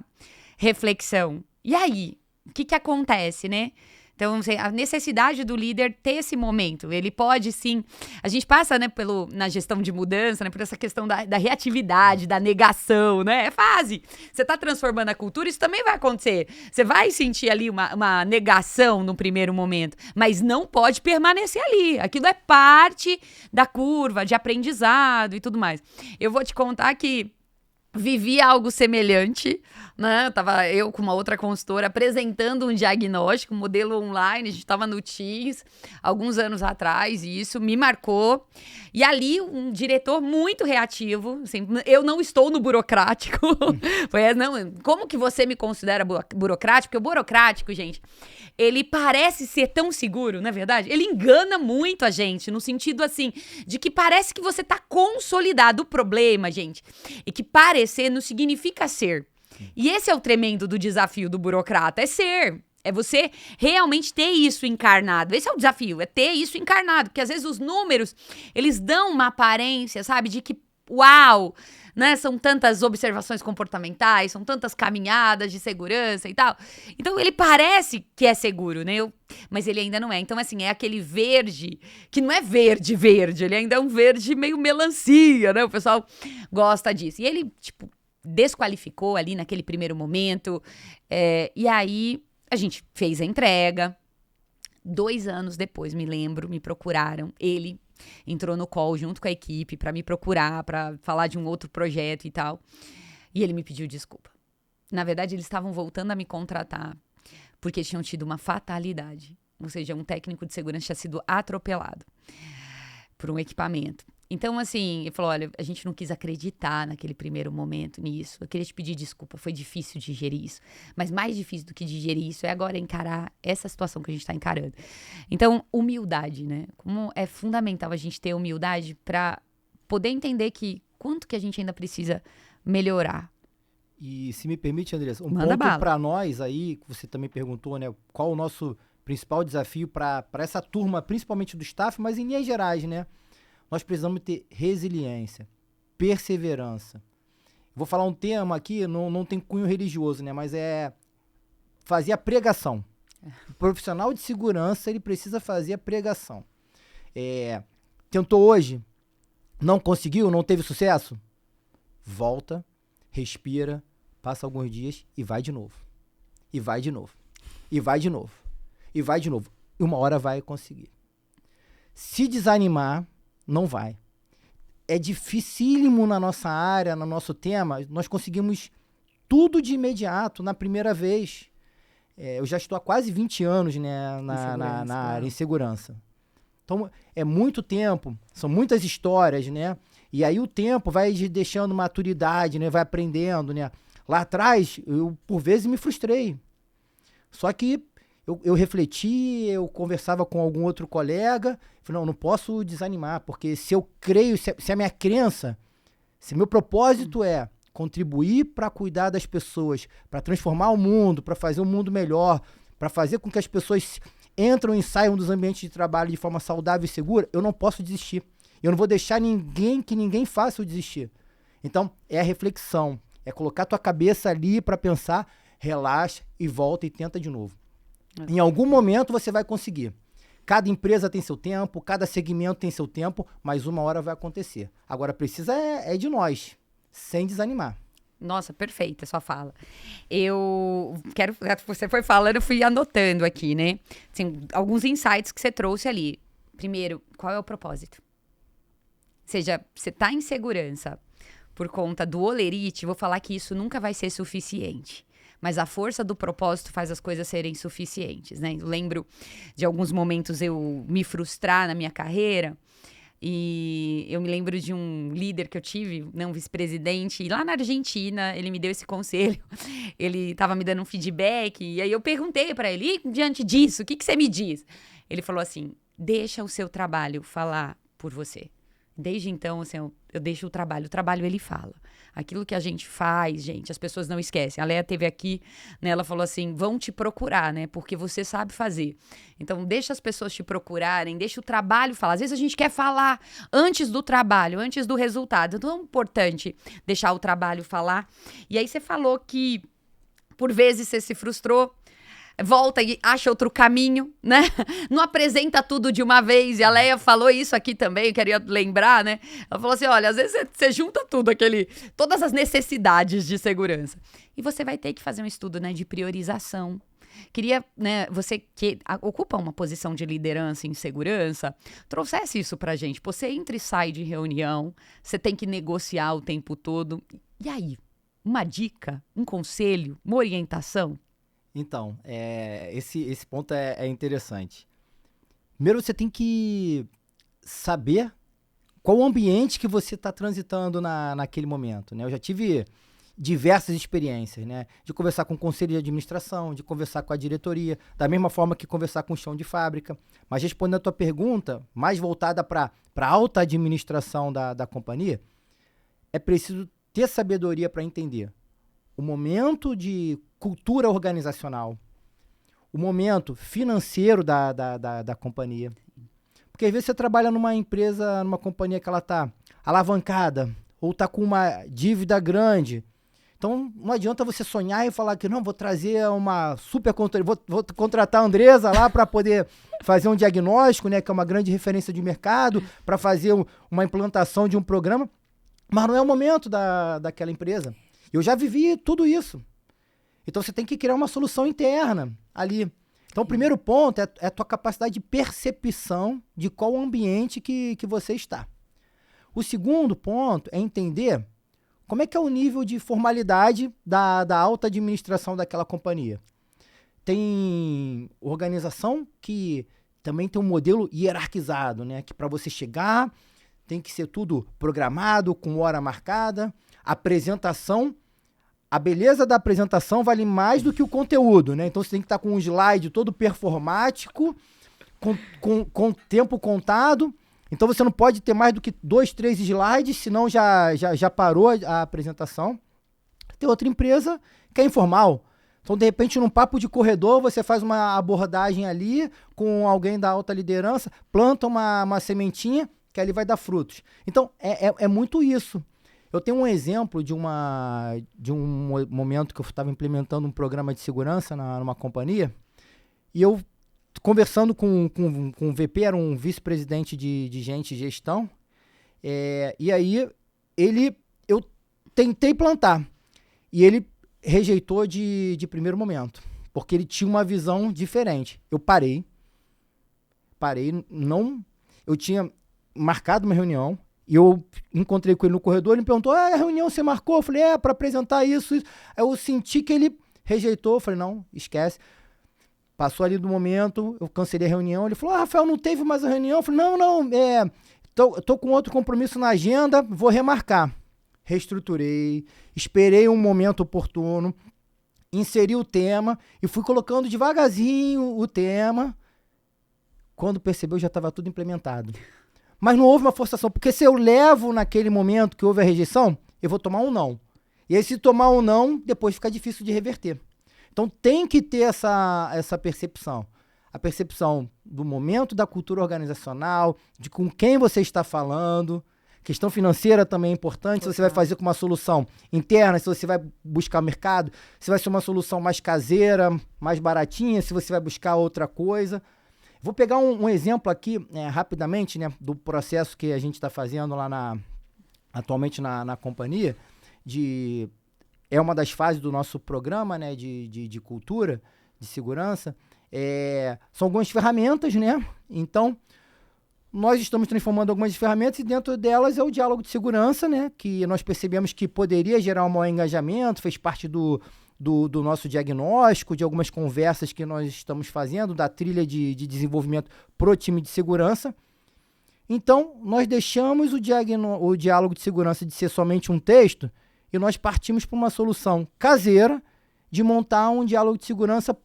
reflexão. E aí? O que acontece, né? Então, a necessidade do líder ter esse momento, ele pode sim, a gente passa, né, na gestão de mudança, né, por essa questão da reatividade, da negação, né, é fase. Você está transformando a cultura, isso também vai acontecer. Você vai sentir ali uma negação no primeiro momento, mas não pode permanecer ali. Aquilo é parte da curva de aprendizado e tudo mais. Eu vou te contar que vivi algo semelhante, né? Tava eu com uma outra consultora apresentando um diagnóstico, um modelo online, a gente estava no Teams, alguns anos atrás, e isso me marcou. E ali, um diretor muito reativo, assim, eu não estou no burocrático. Foi, não, como que você me considera burocrático? Porque o burocrático, gente, ele parece ser tão seguro, não é verdade? Ele engana muito a gente, no sentido, assim, de que parece que você está consolidado. O problema, gente, é que parecer não significa ser. E esse é o tremendo do desafio do burocrata, é ser. É você realmente ter isso encarnado. Esse é o desafio, é ter isso encarnado. Porque às vezes os números, eles dão uma aparência, sabe, de que, uau, né, são tantas observações comportamentais, são tantas caminhadas de segurança e tal. Então ele parece que é seguro, né? Mas ele ainda não é. Então, assim, é aquele verde, que não é verde, ele ainda é um verde meio melancia, né? O pessoal gosta disso. E ele, tipo, desqualificou ali naquele primeiro momento. E aí a gente fez a entrega. 2 anos depois, me lembro, me procuraram. Ele entrou no call junto com a equipe para me procurar, para falar de um outro projeto e tal. E ele me pediu desculpa. Na verdade, eles estavam voltando a me contratar porque tinham tido uma fatalidade. Ou seja, um técnico de segurança tinha sido atropelado por um equipamento. Então, assim, ele falou, olha, a gente não quis acreditar naquele primeiro momento nisso. Eu queria te pedir desculpa, foi difícil digerir isso. Mas mais difícil do que digerir isso é agora encarar essa situação que a gente está encarando. Então, humildade, né? Como é fundamental a gente ter humildade para poder entender que quanto que a gente ainda precisa melhorar. E se me permite, Andressa, Manda ponto bala. para nós aí, que você também perguntou, né? Qual o nosso principal desafio para essa turma, principalmente do staff, mas em linhas gerais, né? Nós precisamos ter resiliência, perseverança. Vou falar um tema aqui, não tem cunho religioso, né? Mas é fazer a pregação. O profissional de segurança, ele precisa fazer a pregação. Tentou hoje, não conseguiu, não teve sucesso? Volta, respira, passa alguns dias e vai de novo. E vai de novo. E vai de novo. E vai de novo. E uma hora vai conseguir. Se desanimar, não vai. É dificílimo na nossa área, no nosso tema, nós conseguimos tudo de imediato, na primeira vez. Eu já estou há quase 20 anos, né, na área, em segurança. Então, é muito tempo, são muitas histórias, né? E aí o tempo vai deixando maturidade, né? Vai aprendendo, né? Lá atrás, eu por vezes me frustrei. Só que eu refleti, eu conversava com algum outro colega, falei, não posso desanimar, porque se eu creio, se a minha crença, se meu propósito é contribuir para cuidar das pessoas, para transformar o mundo, para fazer o mundo melhor, para fazer com que as pessoas entram e saiam dos ambientes de trabalho de forma saudável e segura, eu não posso desistir. Eu não vou deixar que ninguém faça eu desistir. Então, é a reflexão, é colocar tua cabeça ali para pensar, relaxa e volta e tenta de novo. Em algum momento você vai conseguir. Cada empresa tem seu tempo, cada segmento tem seu tempo, mas uma hora vai acontecer. Agora precisa de nós, sem desanimar. Nossa, perfeita a sua fala. Você foi falando, eu fui anotando aqui, né? Assim, alguns insights que você trouxe ali. Primeiro, qual é o propósito? Ou seja, você está em segurança por conta do holerite, vou falar que isso nunca vai ser suficiente. Mas a força do propósito faz as coisas serem suficientes, né? Eu lembro de alguns momentos eu me frustrar na minha carreira. E eu me lembro de um líder que eu tive, um vice-presidente, e lá na Argentina, ele me deu esse conselho. Ele estava me dando um feedback, e aí eu perguntei para ele, e diante disso, o que você me diz? Ele falou assim, deixa o seu trabalho falar por você. Desde então, assim, eu deixo o trabalho ele fala. Aquilo que a gente faz, gente, as pessoas não esquecem. A Leia esteve aqui, né, ela falou assim, vão te procurar, né, porque você sabe fazer. Então, deixa as pessoas te procurarem, deixa o trabalho falar. Às vezes a gente quer falar antes do trabalho, antes do resultado. Então, é importante deixar o trabalho falar. E aí você falou que, por vezes, você se frustrou, volta e acha outro caminho, né? Não apresenta tudo de uma vez. E a Leia falou isso aqui também, eu queria lembrar, né? Ela falou assim, olha, às vezes você junta tudo, todas as necessidades de segurança. E você vai ter que fazer um estudo, né, de priorização. Queria, né, você que ocupa uma posição de liderança em segurança, trouxesse isso pra gente. Você entra e sai de reunião, você tem que negociar o tempo todo. E aí, uma dica, um conselho, uma orientação? Então, esse ponto é interessante. Primeiro, você tem que saber qual o ambiente que você está transitando naquele momento, né? Eu já tive diversas experiências, né? De conversar com o conselho de administração, de conversar com a diretoria, da mesma forma que conversar com o chão de fábrica. Mas respondendo a tua pergunta, mais voltada para a alta administração da companhia, é preciso ter sabedoria para entender o momento de cultura organizacional, o momento financeiro da companhia. Porque às vezes você trabalha numa empresa, numa companhia que ela está alavancada ou está com uma dívida grande. Então não adianta você sonhar e falar que não, vou trazer uma super controle, vou contratar a Andresa lá para poder fazer um diagnóstico, né, que é uma grande referência de mercado, para fazer uma implantação de um programa, mas não é o momento daquela empresa. Eu já vivi tudo isso. Então você tem que criar uma solução interna ali. Então o primeiro ponto é a tua capacidade de percepção de qual ambiente que você está. O segundo ponto é entender como é que é o nível de formalidade da alta administração daquela companhia. Tem organização que também tem um modelo hierarquizado, né? Que para você chegar tem que ser tudo programado, com hora marcada, apresentação. A beleza da apresentação vale mais do que o conteúdo, né? Então você tem que estar com um slide todo performático, com tempo contado. Então você não pode ter mais do que 2, 3 slides, senão já parou a apresentação. Tem outra empresa que é informal. Então, de repente, num papo de corredor, você faz uma abordagem ali com alguém da alta liderança, planta uma sementinha que ali vai dar frutos. Então, é muito isso. Eu tenho um exemplo de um momento que eu estava implementando um programa de segurança numa companhia, e eu, conversando com o VP, era um vice-presidente de gente e gestão, e aí eu tentei plantar, e ele rejeitou de primeiro momento, porque ele tinha uma visão diferente. Eu parei, eu tinha marcado uma reunião, e eu encontrei com ele no corredor, ele me perguntou, a reunião você marcou? Eu falei, para apresentar isso. Aí eu senti que ele rejeitou, eu falei, não, esquece. Passou ali do momento, eu cancelei a reunião, ele falou, Rafael, não teve mais a reunião? Eu falei, não, tô com outro compromisso na agenda, vou remarcar. Reestruturei, esperei um momento oportuno, inseri o tema e fui colocando devagarzinho o tema. Quando percebeu, já estava tudo implementado. Mas não houve uma forçação, porque se eu levo naquele momento que houve a rejeição, eu vou tomar um não. E aí se tomar um não, depois fica difícil de reverter. Então tem que ter essa percepção. A percepção do momento da cultura organizacional, de com quem você está falando. Questão financeira também é importante, se você vai fazer com uma solução interna, se você vai buscar mercado, se vai ser uma solução mais caseira, mais baratinha, se você vai buscar outra coisa. Vou pegar um exemplo aqui, rapidamente, né, do processo que a gente está fazendo lá atualmente na companhia, de é uma das fases do nosso programa, né, de cultura, de segurança. São algumas ferramentas, né? Então, nós estamos transformando algumas ferramentas e dentro delas é o diálogo de segurança, né? Que nós percebemos que poderia gerar um maior engajamento, fez parte do nosso diagnóstico, de algumas conversas que nós estamos fazendo, da trilha de desenvolvimento pro time de segurança. Então, nós deixamos o diálogo de segurança de ser somente um texto e nós partimos para uma solução caseira de montar um diálogo de segurança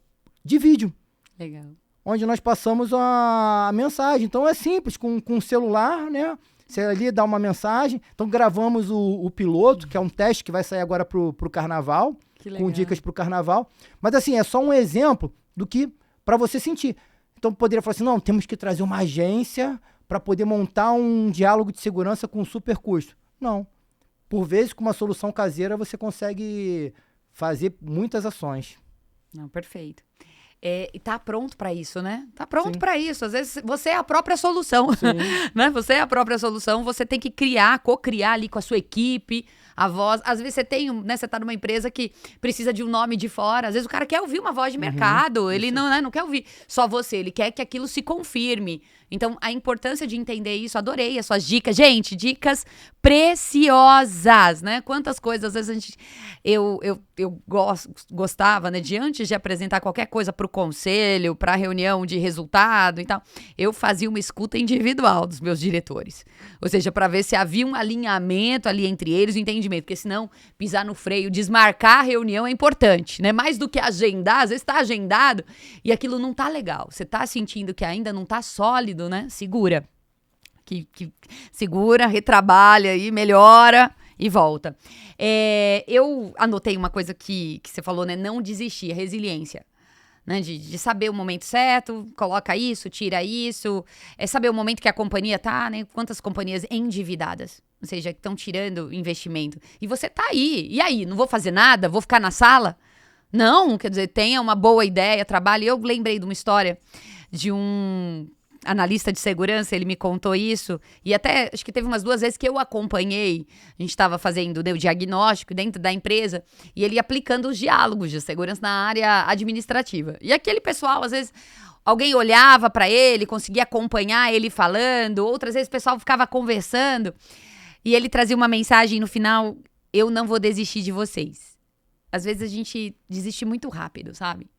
de vídeo. Legal. Onde nós passamos a mensagem. Então, é simples, com o celular, né? Você ali dá uma mensagem. Então, gravamos o piloto, que é um teste que vai sair agora pro Carnaval, com dicas pro Carnaval. Mas, assim, é só um exemplo do que para você sentir. Então, poderia falar assim, não, temos que trazer uma agência para poder montar um diálogo de segurança com super custo. Não. Por vezes, com uma solução caseira, você consegue fazer muitas ações. Não, perfeito. E tá pronto para isso, né? Tá pronto para isso. Às vezes você é a própria solução, né? Você é a própria solução, você tem que criar, co-criar ali com a sua equipe, a voz. Às vezes você tem, né? Você tá numa empresa que precisa de um nome de fora. Às vezes o cara quer ouvir uma voz de mercado. Ele não quer ouvir só você, ele quer que aquilo se confirme. Então, a importância de entender isso, adorei as suas dicas. Gente, dicas preciosas, né? Quantas coisas, às vezes, eu gostava, né? De antes de apresentar qualquer coisa para o conselho, para reunião de resultado e tal, eu fazia uma escuta individual dos meus diretores. Ou seja, para ver se havia um alinhamento ali entre eles, um entendimento. Porque senão, pisar no freio, desmarcar a reunião é importante, né? Mais do que agendar, às vezes está agendado e aquilo não tá legal. Você tá sentindo que ainda não tá sólido, né? Segura. Que segura, retrabalha aí, melhora e volta. Eu anotei uma coisa que você falou, né? Não desistir, resiliência. Né? De saber o momento certo, coloca isso, tira isso. Saber o momento que a companhia tá, né? Quantas companhias endividadas, ou seja, que estão tirando investimento. E você tá aí. E aí? Não vou fazer nada? Vou ficar na sala? Não, quer dizer, tenha uma boa ideia, trabalhe. Eu lembrei de uma história de um analista de segurança, ele me contou isso, e até acho que teve umas 2 vezes que eu acompanhei, a gente estava fazendo, né, o diagnóstico dentro da empresa, e ele aplicando os diálogos de segurança na área administrativa. E aquele pessoal, às vezes, alguém olhava para ele, conseguia acompanhar ele falando, outras vezes o pessoal ficava conversando, e ele trazia uma mensagem no final, eu não vou desistir de vocês. Às vezes a gente desiste muito rápido, sabe?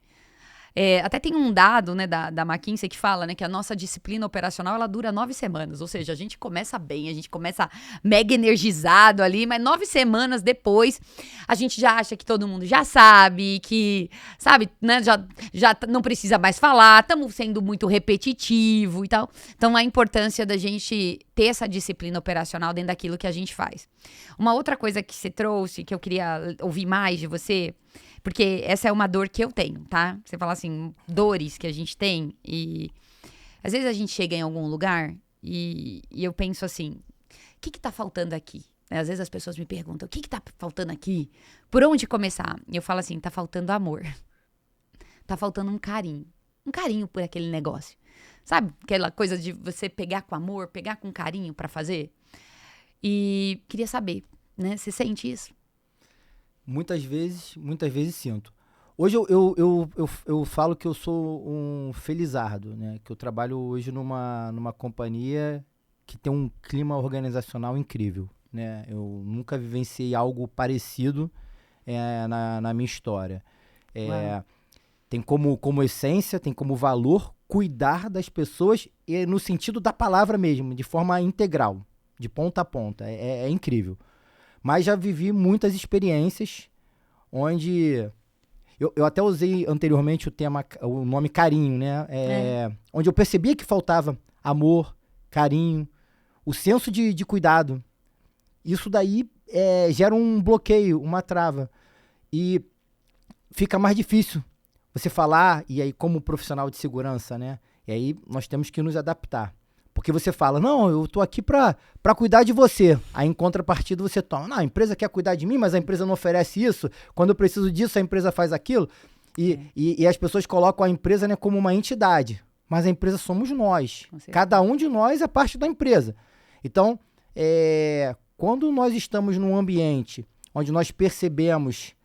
Até tem um dado, né, da McKinsey que fala, né, que a nossa disciplina operacional ela dura 9 semanas. Ou seja, a gente começa bem, a gente começa mega energizado ali, mas 9 semanas depois a gente já acha que todo mundo já sabe, que, sabe, né, já não precisa mais falar, estamos sendo muito repetitivo e tal. Então, a importância da gente ter essa disciplina operacional dentro daquilo que a gente faz. Uma outra coisa que você trouxe, que eu queria ouvir mais de você, porque essa é uma dor que eu tenho, tá? Você fala assim, dores que a gente tem e às vezes a gente chega em algum lugar e eu penso assim, o que tá faltando aqui? Às vezes as pessoas me perguntam, o que tá faltando aqui? Por onde começar? E eu falo assim, tá faltando amor. Tá faltando um carinho por aquele negócio. Sabe? Aquela coisa de você pegar com amor, pegar com carinho pra fazer. E queria saber, né? Você sente isso? Muitas vezes sinto. Hoje eu falo que eu sou um felizardo, né? Que eu trabalho hoje numa companhia que tem um clima organizacional incrível, né? Eu nunca vivenciei algo parecido na minha história. Tem como essência, tem como valor cuidar das pessoas no sentido da palavra mesmo, de forma integral, de ponta a ponta. É incrível. Mas já vivi muitas experiências onde... Eu até usei anteriormente o nome carinho, né? Onde eu percebia que faltava amor, carinho, o senso de cuidado. Isso daí gera um bloqueio, uma trava. E fica mais difícil você falar, e aí como profissional de segurança, né? E aí nós temos que nos adaptar. Porque você fala, não, eu tô aqui pra cuidar de você. Aí em contrapartida você toma, não, a empresa quer cuidar de mim, mas a empresa não oferece isso. Quando eu preciso disso, a empresa faz aquilo. E as pessoas colocam a empresa, né, como uma entidade. Mas a empresa somos nós. Cada um de nós é parte da empresa. Então, quando nós estamos num ambiente onde nós percebemos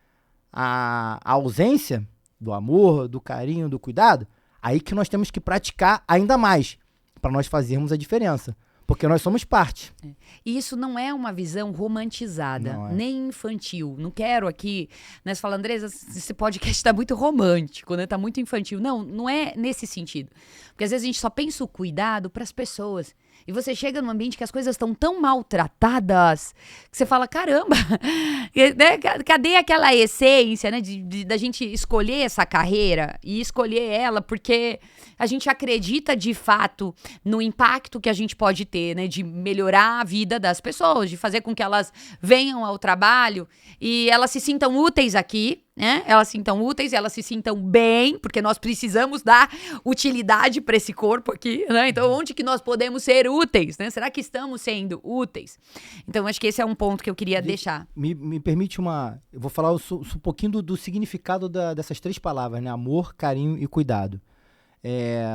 a ausência do amor, do carinho, do cuidado, aí que nós temos que praticar ainda mais para nós fazermos a diferença. Porque nós somos parte. E isso não é uma visão romantizada, nem infantil. Não quero aqui, né? Você fala, Andresa, esse podcast está muito romântico, né? Tá muito infantil. Não, não é nesse sentido. Porque às vezes a gente só pensa o cuidado para as pessoas. E você chega num ambiente que as coisas estão tão maltratadas que você fala, caramba, né? Cadê aquela essência, né? Da gente escolher essa carreira e escolher ela porque a gente acredita de fato no impacto que a gente pode ter, né? De melhorar a vida das pessoas, de fazer com que elas venham ao trabalho e elas se sintam úteis aqui, né? Elas se sintam úteis, elas se sintam bem, porque nós precisamos dar utilidade para esse corpo aqui, né? Então, onde que nós podemos ser úteis, né? Será que estamos sendo úteis? Então, acho que esse é um ponto que eu queria deixar. Me permite eu vou falar um pouquinho do significado dessas 3 palavras, né? Amor, carinho e cuidado.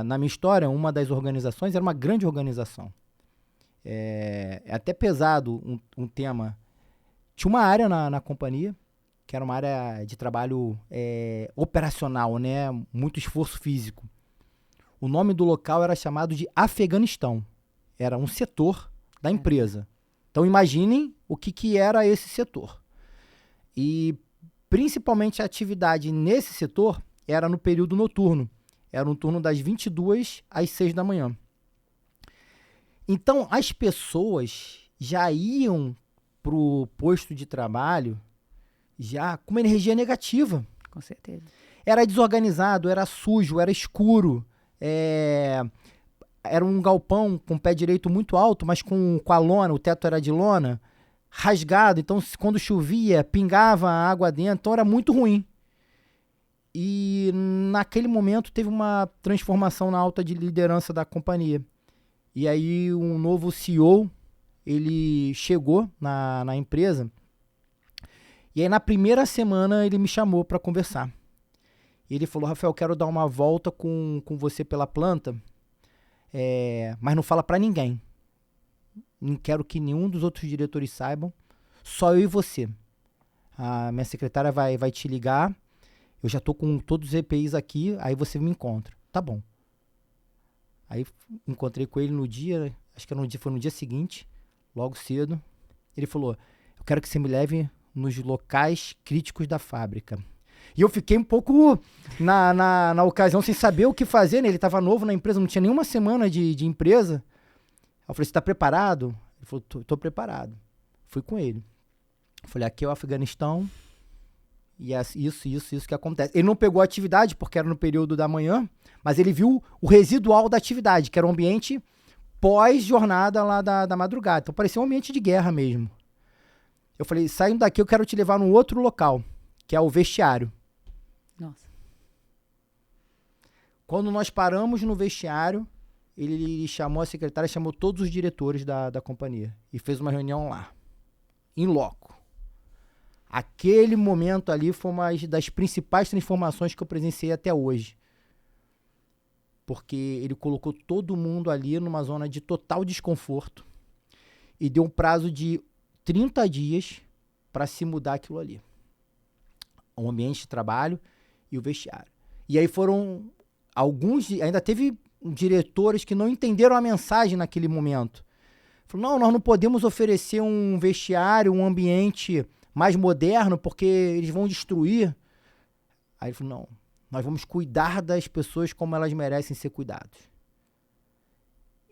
Na minha história, uma das organizações era uma grande organização. É até pesado um tema. Tinha uma área na companhia, que era uma área de trabalho operacional, né? Muito esforço físico. O nome do local era chamado de Afeganistão. Era um setor da empresa. Então, imaginem o que era esse setor. E, principalmente, a atividade nesse setor era no período noturno. Era um turno das 22 às 6 da manhã. Então, as pessoas já iam para o posto de trabalho já com uma energia negativa. Com certeza. Era desorganizado, era sujo, era escuro. Era um galpão com o pé direito muito alto, mas com a lona, o teto era de lona, rasgado. Então, quando chovia, pingava água dentro. Então, era muito ruim. E, naquele momento, teve uma transformação na alta de liderança da companhia. E aí, um novo CEO, ele chegou na empresa. E aí, na primeira semana, ele me chamou para conversar. E ele falou, Rafael, quero dar uma volta com você pela planta, mas não fala para ninguém. Não quero que nenhum dos outros diretores saibam, só eu e você. A minha secretária vai te ligar, eu já tô com todos os EPIs aqui, aí você me encontra. Tá bom. Aí encontrei com ele no dia, acho que foi no dia seguinte, logo cedo. Ele falou, eu quero que você me leve nos locais críticos da fábrica. E eu fiquei um pouco, na ocasião, sem saber o que fazer, né? Ele estava novo na empresa, não tinha nenhuma semana de empresa. Eu falei, você está preparado? Ele falou, tô preparado. Fui com ele. Eu falei, aqui é o Afeganistão e é isso que acontece. Ele não pegou a atividade, porque era no período da manhã, mas ele viu o residual da atividade, que era um ambiente pós-jornada lá da madrugada. Então parecia um ambiente de guerra mesmo. Eu falei, saindo daqui eu quero te levar num outro local, que é o vestiário. Nossa. Quando nós paramos no vestiário, ele chamou a secretária, chamou todos os diretores da companhia e fez uma reunião lá, em loco. Aquele momento ali foi uma das principais transformações que eu presenciei até hoje. Porque ele colocou todo mundo ali numa zona de total desconforto e deu um prazo de 30 dias para se mudar aquilo ali. O ambiente de trabalho e o vestiário. E aí foram ainda teve diretores que não entenderam a mensagem naquele momento. Falaram, nós não podemos oferecer um vestiário, um ambiente mais moderno, porque eles vão destruir. Aí ele falou, não, nós vamos cuidar das pessoas como elas merecem ser cuidadas.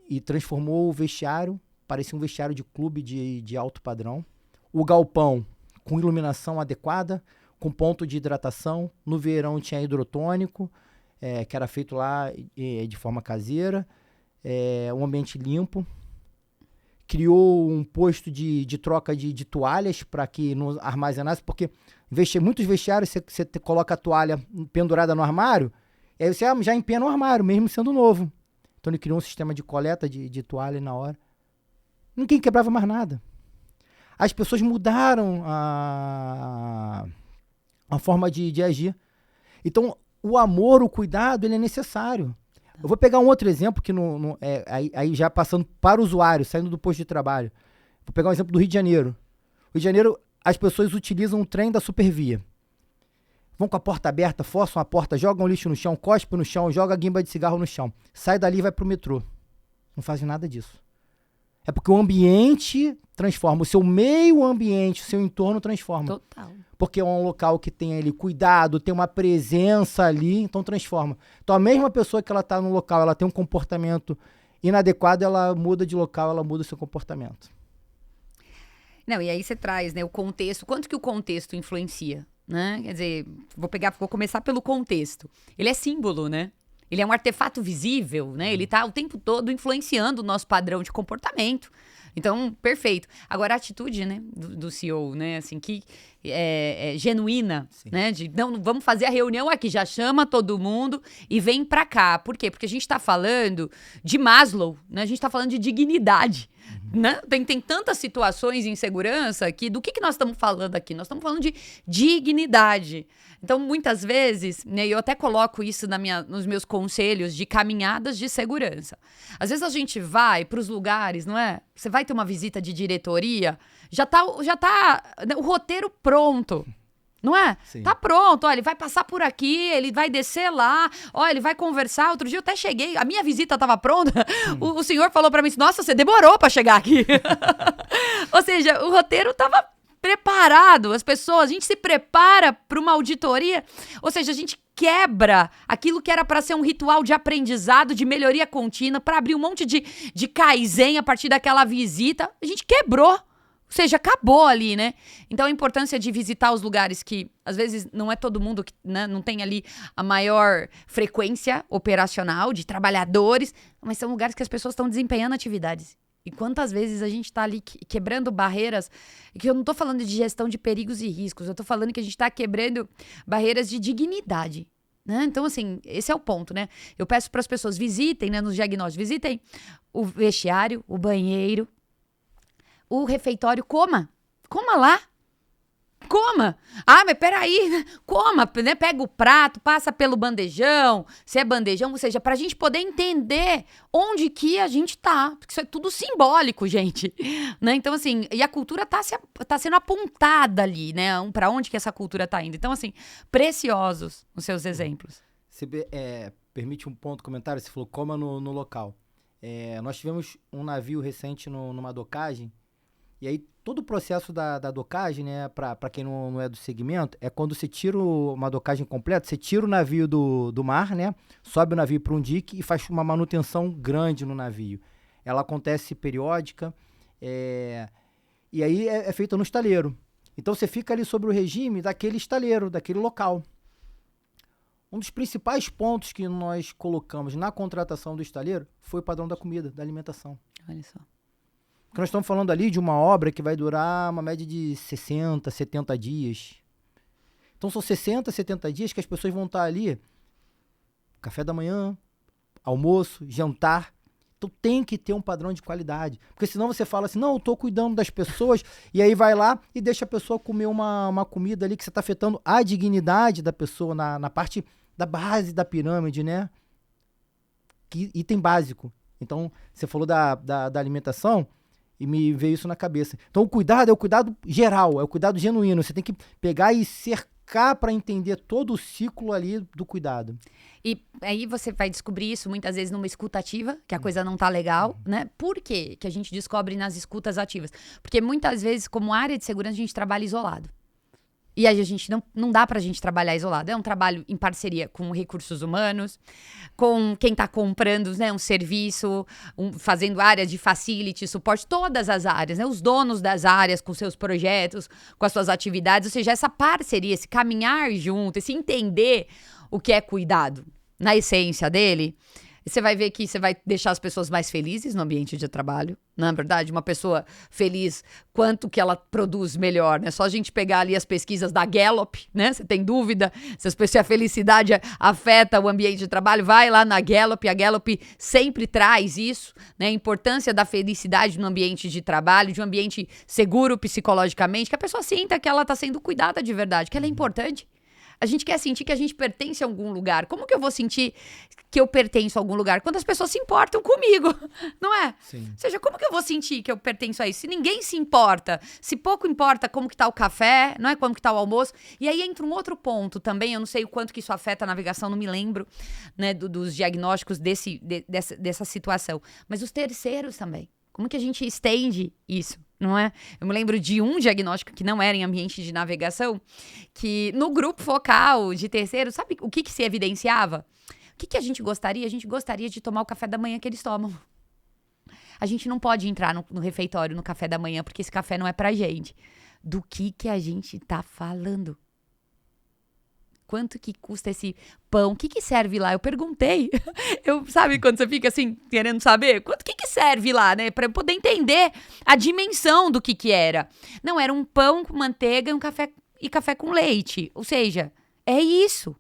E transformou o vestiário, parecia um vestiário de clube de alto padrão. O galpão com iluminação adequada, com ponto de hidratação. No verão tinha hidrotônico, que era feito lá de forma caseira. Um ambiente limpo. Criou um posto de troca de toalhas para que não armazenasse, porque muitos vestiários você coloca a toalha pendurada no armário, e aí você já empena o armário, mesmo sendo novo. Então ele criou um sistema de coleta de toalha na hora. Ninguém quebrava mais nada. As pessoas mudaram a forma de agir. Então, o amor, o cuidado, ele é necessário. Eu vou pegar um outro exemplo, que aí já passando para o usuário, saindo do posto de trabalho. Vou pegar um exemplo do Rio de Janeiro. No Rio de Janeiro, as pessoas utilizam o trem da Supervia. vão com a porta aberta, forçam a porta, jogam lixo no chão, cospem no chão, jogam a guimba de cigarro no chão. Sai dali e vai pro metrô. Não fazem nada disso. É porque o ambiente transforma, o seu meio ambiente, o seu entorno transforma. Total. Porque é um local que tem ali cuidado, tem uma presença ali, então transforma. Então a mesma pessoa que ela está no local, ela tem um comportamento inadequado, ela muda de local, ela muda o seu comportamento. Não, e aí você traz, né, o contexto, quanto que o contexto influencia, né? Quer dizer, vou começar pelo contexto. Ele é símbolo, né? Ele é um artefato visível, né? Ele tá o tempo todo influenciando o nosso padrão de comportamento. Então, perfeito. Agora, a atitude, né, do CEO, né, assim, que é genuína, sim, né, de não, vamos fazer a reunião aqui, já chama todo mundo e vem pra cá. Por quê? Porque a gente tá falando de Maslow, né, a gente tá falando de dignidade, né? Tem tantas situações de insegurança que do que nós estamos falando aqui? Nós estamos falando de dignidade. Então, muitas vezes, né, eu até coloco isso nos meus conselhos de caminhadas de segurança. Às vezes a gente vai para os lugares, não é? Você vai ter uma visita de diretoria, já tá o roteiro pronto. Não é? Sim. Tá pronto, ó, ele vai passar por aqui, ele vai descer lá, ó, ele vai conversar. Outro dia eu até cheguei, a minha visita tava pronta, o senhor falou pra mim assim, nossa, você demorou pra chegar aqui. Ou seja, o roteiro tava preparado, a gente se prepara para uma auditoria, ou seja, a gente quebra aquilo que era para ser um ritual de aprendizado, de melhoria contínua, para abrir um monte de kaizen a partir daquela visita, a gente quebrou. Ou seja, acabou ali, né? Então, a importância de visitar os lugares que, às vezes, não é todo mundo que, né, não tem ali a maior frequência operacional de trabalhadores, mas são lugares que as pessoas estão desempenhando atividades. E quantas vezes a gente está ali quebrando barreiras, que eu não estou falando de gestão de perigos e riscos, eu estou falando que a gente está quebrando barreiras de dignidade, né? Então, assim, esse é o ponto, né? Eu peço para as pessoas, visitem, né, nos diagnósticos, visitem o vestiário, o banheiro, o refeitório, coma lá. Coma. Ah, mas peraí, coma, né? Pega o prato, passa pelo bandejão, se é bandejão, ou seja, pra gente poder entender onde que a gente tá, porque isso é tudo simbólico, gente, né? Então, assim, e a cultura tá sendo apontada ali, né? Pra onde que essa cultura tá indo. Então, assim, preciosos os seus exemplos. Você permite um ponto comentário? Você falou coma no local. Nós tivemos um navio recente numa docagem, e aí todo o processo da docagem, né, para quem não é do segmento, é quando você tira uma docagem completa, você tira o navio do mar, né, sobe o navio para um dique e faz uma manutenção grande no navio. Ela acontece periódica, e aí é feita no estaleiro. Então você fica ali sobre o regime daquele estaleiro, daquele local. Um dos principais pontos que nós colocamos na contratação do estaleiro foi o padrão da comida, da alimentação. Olha só. Porque nós estamos falando ali de uma obra que vai durar uma média de 60, 70 dias. Então são 60, 70 dias que as pessoas vão estar ali, café da manhã, almoço, jantar. Então tem que ter um padrão de qualidade. Porque senão você fala assim, não, eu estou cuidando das pessoas, e aí vai lá e deixa a pessoa comer uma comida ali que você está afetando a dignidade da pessoa na parte da base da pirâmide, né? Que item básico. Então, você falou da alimentação, e me veio isso na cabeça. Então o cuidado é o cuidado geral, é o cuidado genuíno. Você tem que pegar e cercar para entender todo o ciclo ali do cuidado. E aí você vai descobrir isso muitas vezes numa escuta ativa, que a coisa não tá legal, né? Por quê que a gente descobre nas escutas ativas? Porque muitas vezes, como área de segurança, a gente trabalha isolado. E aí a gente não dá pra gente trabalhar isolado. É um trabalho em parceria com recursos humanos, com quem tá comprando, né, um serviço, fazendo área de facility, suporte, todas as áreas, né? Os donos das áreas com seus projetos, com as suas atividades. Ou seja, essa parceria, esse caminhar junto, esse entender o que é cuidado na essência dele. Você vai ver que você vai deixar as pessoas mais felizes no ambiente de trabalho. Não é verdade? Uma pessoa feliz, quanto que ela produz melhor, né? Só a gente pegar ali as pesquisas da Gallup, né? Você tem dúvida se a felicidade afeta o ambiente de trabalho? Vai lá na Gallup. A Gallup sempre traz isso, né? A importância da felicidade no ambiente de trabalho, de um ambiente seguro psicologicamente, que a pessoa sinta que ela está sendo cuidada de verdade, que ela é importante. A gente quer sentir que a gente pertence a algum lugar. Como que eu vou sentir que eu pertenço a algum lugar? Quando as pessoas se importam comigo, não é? Sim. Ou seja, como que eu vou sentir que eu pertenço a isso? Se ninguém se importa, se pouco importa como que tá o café, não é? Como que tá o almoço. E aí entra um outro ponto também, eu não sei o quanto que isso afeta a navegação, não me lembro, né, dos diagnósticos dessa situação. Mas os terceiros também. Como que a gente estende isso, não é? Eu me lembro de um diagnóstico que não era em ambiente de navegação, que no grupo focal de terceiros, sabe o que se evidenciava? O que a gente gostaria? A gente gostaria de tomar o café da manhã que eles tomam. A gente não pode entrar no refeitório, no café da manhã, porque esse café não é pra gente. Do que a gente tá falando? Quanto que custa esse pão? O que serve lá? Eu perguntei. Sabe quando você fica assim, querendo saber? Quanto que serve lá, né? Pra eu poder entender a dimensão do que era. Não, era um pão com manteiga e café com leite. Ou seja, é isso.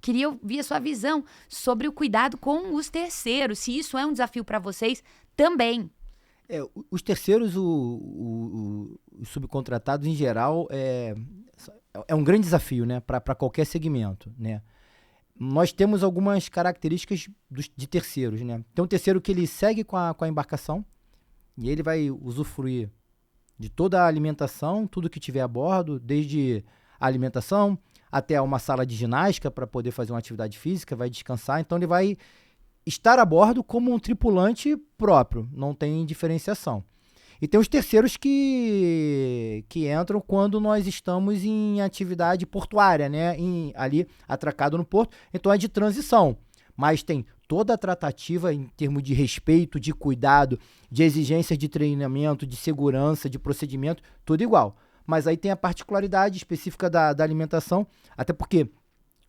Queria ouvir a sua visão sobre o cuidado com os terceiros. Se isso é um desafio para vocês também. Os terceiros, os subcontratados em geral, é um grande desafio, né, para qualquer segmento, né? Nós temos algumas características de terceiros, né? Tem um terceiro que ele segue com a embarcação e ele vai usufruir de toda a alimentação, tudo que tiver a bordo, desde a alimentação até uma sala de ginástica para poder fazer uma atividade física, vai descansar. Então ele vai estar a bordo como um tripulante próprio, não tem diferenciação. E tem os terceiros que entram quando nós estamos em atividade portuária, né? Ali atracado no porto, então é de transição. Mas tem toda a tratativa em termos de respeito, de cuidado, de exigências de treinamento, de segurança, de procedimento, tudo igual. Mas aí tem a particularidade específica da alimentação, até porque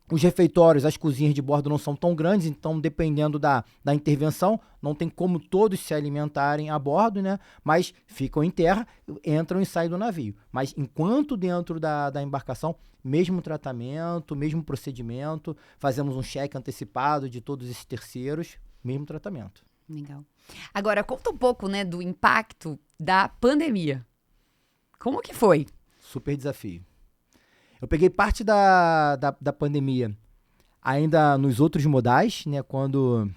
os refeitórios, as cozinhas de bordo não são tão grandes, então dependendo da intervenção, não tem como todos se alimentarem a bordo, né? Mas ficam em terra, entram e saem do navio. Mas enquanto dentro da embarcação, mesmo tratamento, mesmo procedimento, fazemos um cheque antecipado de todos esses terceiros, mesmo tratamento. Legal. Agora, conta um pouco, né, do impacto da pandemia. Como que foi? Super desafio. Eu peguei parte da pandemia ainda nos outros modais, né? Quando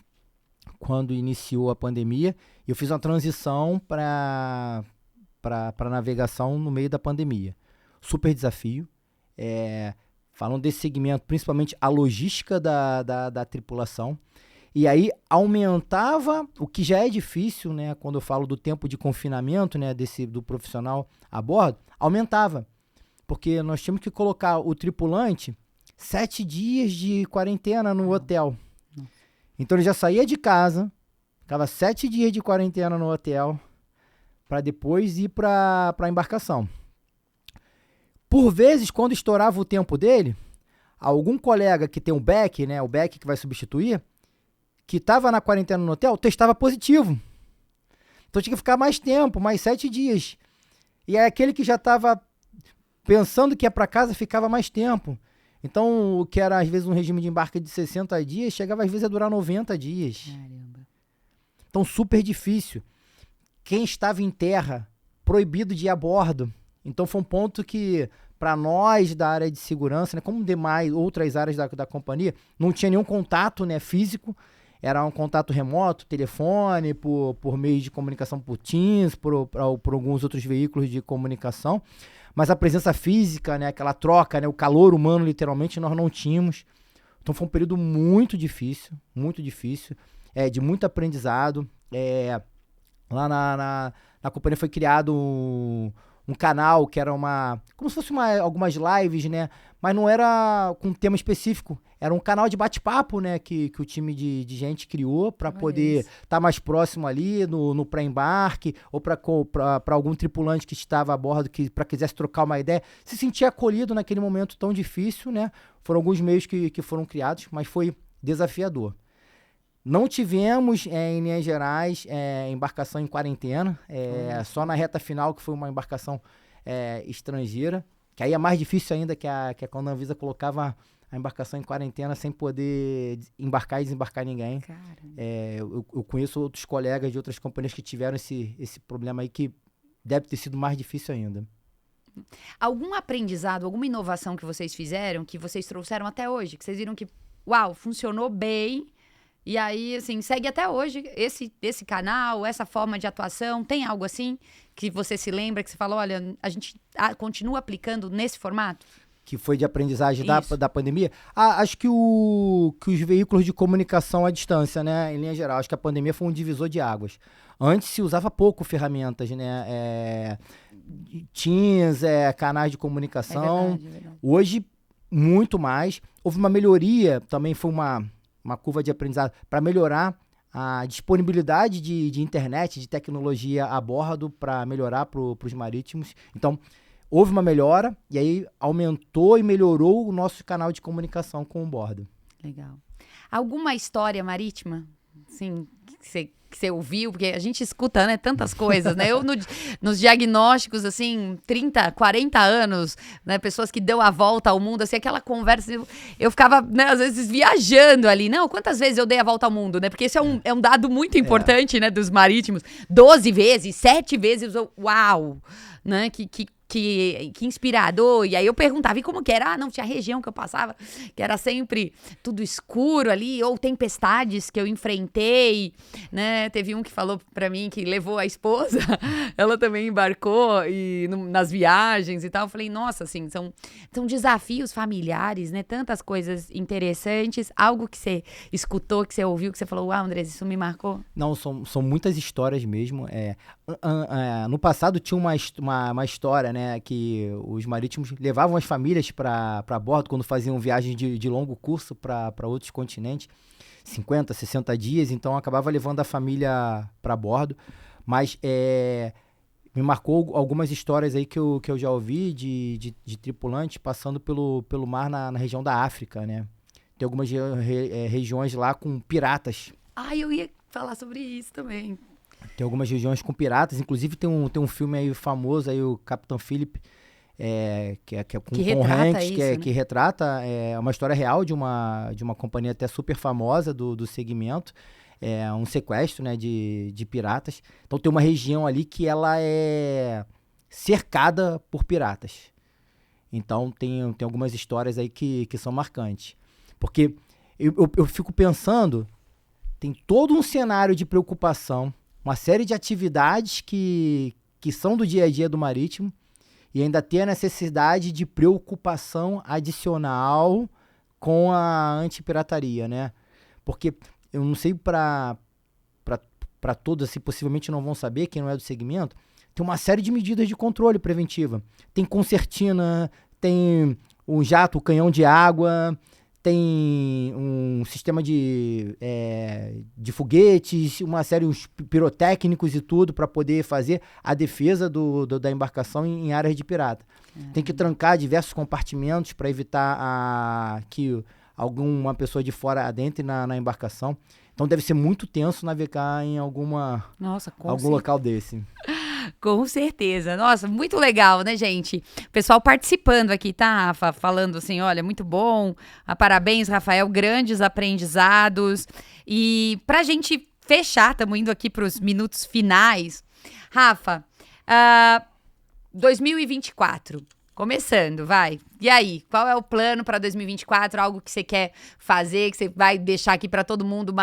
iniciou a pandemia, eu fiz uma transição para navegação no meio da pandemia. Super desafio. Falando desse segmento, principalmente a logística da tripulação. E aí aumentava o que já é difícil, né? Quando eu falo do tempo de confinamento, né? Do profissional a bordo, aumentava. Porque nós tínhamos que colocar o tripulante 7 dias de quarentena no hotel. Então ele já saía de casa, ficava 7 dias de quarentena no hotel, para depois ir para a embarcação. Por vezes, quando estourava o tempo dele, algum colega que tem o back, né, o back que vai substituir, que estava na quarentena no hotel, testava positivo. Então tinha que ficar mais tempo, mais 7 dias. E aí aquele que já estava pensando que ia para casa, ficava mais tempo. Então, o que era às vezes um regime de embarque de 60 dias, chegava às vezes a durar 90 dias. Caramba. Então, super difícil. Quem estava em terra, proibido de ir a bordo. Então, foi um ponto que, para nós da área de segurança, né, como demais outras áreas da companhia, não tinha nenhum contato, né, físico. Era um contato remoto, telefone, por meio de comunicação por Teams, por alguns outros veículos de comunicação. Mas a presença física, né, aquela troca, né, o calor humano, literalmente, nós não tínhamos. Então foi um período muito difícil, de muito aprendizado. Lá na companhia foi criado um canal que era como se fosse algumas lives, né? Mas não era com tema específico. Era um canal de bate-papo, né? Que o time de gente criou para poder estar mais próximo ali no pré-embarque ou para algum tripulante que estava a bordo que para quisesse trocar uma ideia, se sentir acolhido naquele momento tão difícil, né? Foram alguns meios que foram criados, mas foi desafiador. Não tivemos, em linhas gerais, embarcação em quarentena, só na reta final, que foi uma embarcação estrangeira, que aí é mais difícil ainda, que quando a Anvisa colocava a embarcação em quarentena sem poder embarcar e desembarcar ninguém. Eu conheço outros colegas de outras companhias que tiveram esse problema aí, que deve ter sido mais difícil ainda. algum aprendizado, alguma inovação que vocês fizeram, que vocês trouxeram até hoje, que vocês viram que, uau, funcionou bem, e aí, assim, segue até hoje esse canal, essa forma de atuação, tem algo assim que você se lembra, que você fala, olha, a gente continua aplicando nesse formato? Que foi de aprendizagem da pandemia? Acho que os veículos de comunicação à distância, né, em linha geral, acho que a pandemia foi um divisor de águas. Antes se usava pouco ferramentas, né, Teams, canais de comunicação. É verdade. Hoje, muito mais. Houve uma melhoria, também foi uma curva de aprendizado para melhorar a disponibilidade de internet, de tecnologia a bordo, para melhorar para os marítimos. Então, houve uma melhora e aí aumentou e melhorou o nosso canal de comunicação com o bordo. Legal. Alguma história marítima, assim, que você ouviu? Porque a gente escuta, né, tantas coisas, né? Eu, nos diagnósticos, assim, 30, 40 anos, né, pessoas que dão a volta ao mundo, assim, aquela conversa, eu ficava, né, às vezes viajando ali. Não, quantas vezes eu dei a volta ao mundo, né? Porque esse é um dado muito importante, né, dos marítimos. 12 vezes, 7 vezes, uau! Né, que inspirador. E aí eu perguntava, e como que era? Não, tinha região que eu passava, que era sempre tudo escuro ali, ou tempestades que eu enfrentei, né? Teve um que falou pra mim que levou a esposa, ela também embarcou nas viagens e tal. Eu falei, nossa, assim, são desafios familiares, né? Tantas coisas interessantes. Algo que você escutou, que você ouviu, que você falou, uau, Andrés, isso me marcou? Não, são muitas histórias mesmo. No passado tinha uma história, né, que os marítimos levavam as famílias para bordo quando faziam viagens de longo curso para outros continentes, 50, 60 dias, então acabava levando a família para bordo. Mas me marcou algumas histórias aí que eu já ouvi de tripulantes passando pelo mar na região da África, né? Tem algumas regiões lá com piratas. Eu ia falar sobre isso também. Tem algumas regiões com piratas, inclusive tem um filme aí famoso, aí, o Capitão Philip, que é com Tom Hanks, que retrata uma história real de uma companhia até super famosa do segmento, um sequestro, né, de piratas. Então tem uma região ali que ela é cercada por piratas. Então tem algumas histórias aí que são marcantes. Porque eu fico pensando, tem todo um cenário de preocupação, uma série de atividades que são do dia a dia do marítimo e ainda tem a necessidade de preocupação adicional com a antipirataria, né? Porque eu não sei para todos, assim, possivelmente não vão saber, quem não é do segmento, tem uma série de medidas de controle preventiva. Tem concertina, tem um jato, o canhão de água, tem um sistema de foguetes, uma série de pirotécnicos e tudo para poder fazer a defesa da embarcação em áreas de pirata. Tem que trancar diversos compartimentos para evitar que alguma pessoa de fora adentre na embarcação. Então deve ser muito tenso navegar em algum local desse. Com certeza. Nossa, muito legal, né, gente? O pessoal participando aqui, tá, Rafa? Falando assim, olha, muito bom. Parabéns, Rafael. Grandes aprendizados. E pra gente fechar, estamos indo aqui pros minutos finais. Rafa, 2024. Começando, vai. E aí, qual é o plano para 2024? Algo que você quer fazer, que você vai deixar aqui para todo mundo,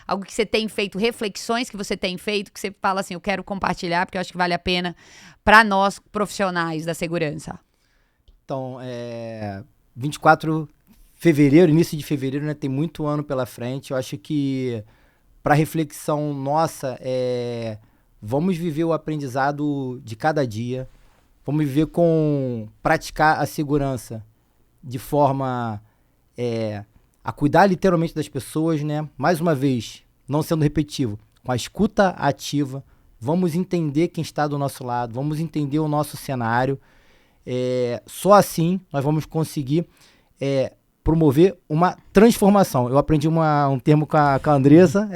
algo que você tem feito, reflexões que você tem feito, que você fala assim, eu quero compartilhar, porque eu acho que vale a pena para nós, profissionais da segurança. Então, 24 de fevereiro, início de fevereiro, né, tem muito ano pela frente. Eu acho que, para reflexão nossa, vamos viver o aprendizado de cada dia. Vamos viver praticar a segurança de forma a cuidar literalmente das pessoas, né? Mais uma vez, não sendo repetitivo, com a escuta ativa, vamos entender quem está do nosso lado, vamos entender o nosso cenário. Só assim nós vamos conseguir promover uma transformação. Eu aprendi um termo com a Andressa,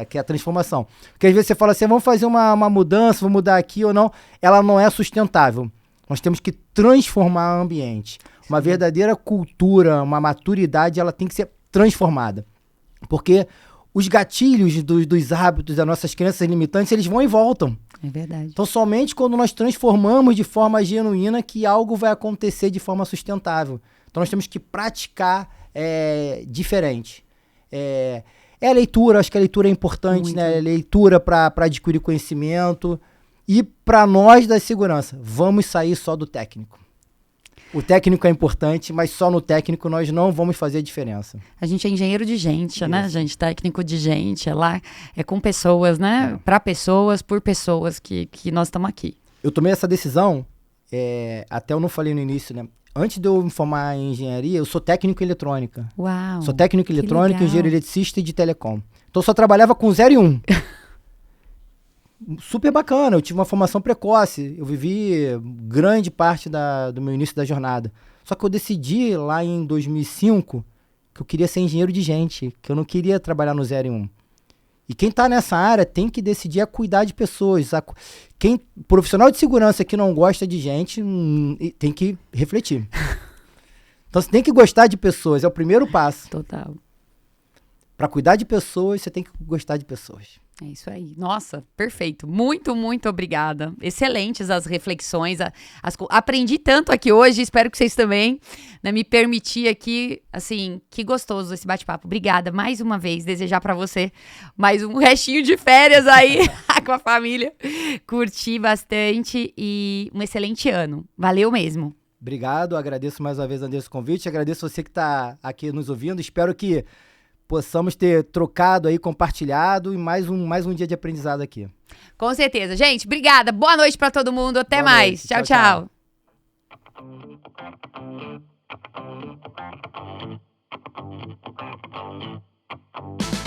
que é a transformação. Porque às vezes você fala assim, vamos fazer uma mudança, vamos mudar aqui ou não. Ela não é sustentável. Nós temos que transformar o ambiente. Sim. Uma verdadeira cultura, uma maturidade, ela tem que ser transformada. Porque os gatilhos dos hábitos das nossas crenças limitantes, eles vão e voltam. É verdade. Então, somente quando nós transformamos de forma genuína que algo vai acontecer de forma sustentável. Então, nós temos que praticar diferente. A leitura, acho que a leitura é importante, Muito. né? Leitura para adquirir conhecimento. E para nós da segurança, vamos sair só do técnico. O técnico é importante, mas só no técnico nós não vamos fazer a diferença. A gente é engenheiro de gente, Isso. né, gente? Técnico de gente, é com pessoas, né? Para pessoas, por pessoas que nós estamos aqui. Eu tomei essa decisão, até eu não falei no início, né? Antes de eu me formar em engenharia, eu sou técnico em eletrônica. Uau! Sou técnico em eletrônica, legal. engenheiro eletricista e de telecom. Então eu só trabalhava com 0 e 1. Super bacana, eu tive uma formação precoce, eu vivi grande parte do meu início da jornada. Só que eu decidi lá em 2005 que eu queria ser engenheiro de gente, que eu não queria trabalhar no 0 e 1. E quem está nessa área tem que decidir a cuidar de pessoas. Profissional de segurança que não gosta de gente tem que refletir. Então você tem que gostar de pessoas, é o primeiro passo. Total. Para cuidar de pessoas, você tem que gostar de pessoas. É isso aí. Nossa, perfeito. Muito, muito obrigada. Excelentes as reflexões. Aprendi tanto aqui hoje, espero que vocês também, né, me permitir aqui, assim, que gostoso esse bate-papo. Obrigada mais uma vez. Desejar pra você mais um restinho de férias aí com a família. Curti bastante e um excelente ano. Valeu mesmo. Obrigado, agradeço mais uma vez, Andressa, o convite. Agradeço você que está aqui nos ouvindo. Espero que possamos ter trocado aí, compartilhado e mais um dia de aprendizado aqui. Com certeza. Gente, obrigada. Boa noite pra todo mundo. Até Boa mais. noite. Tchau, Tchau. tchau.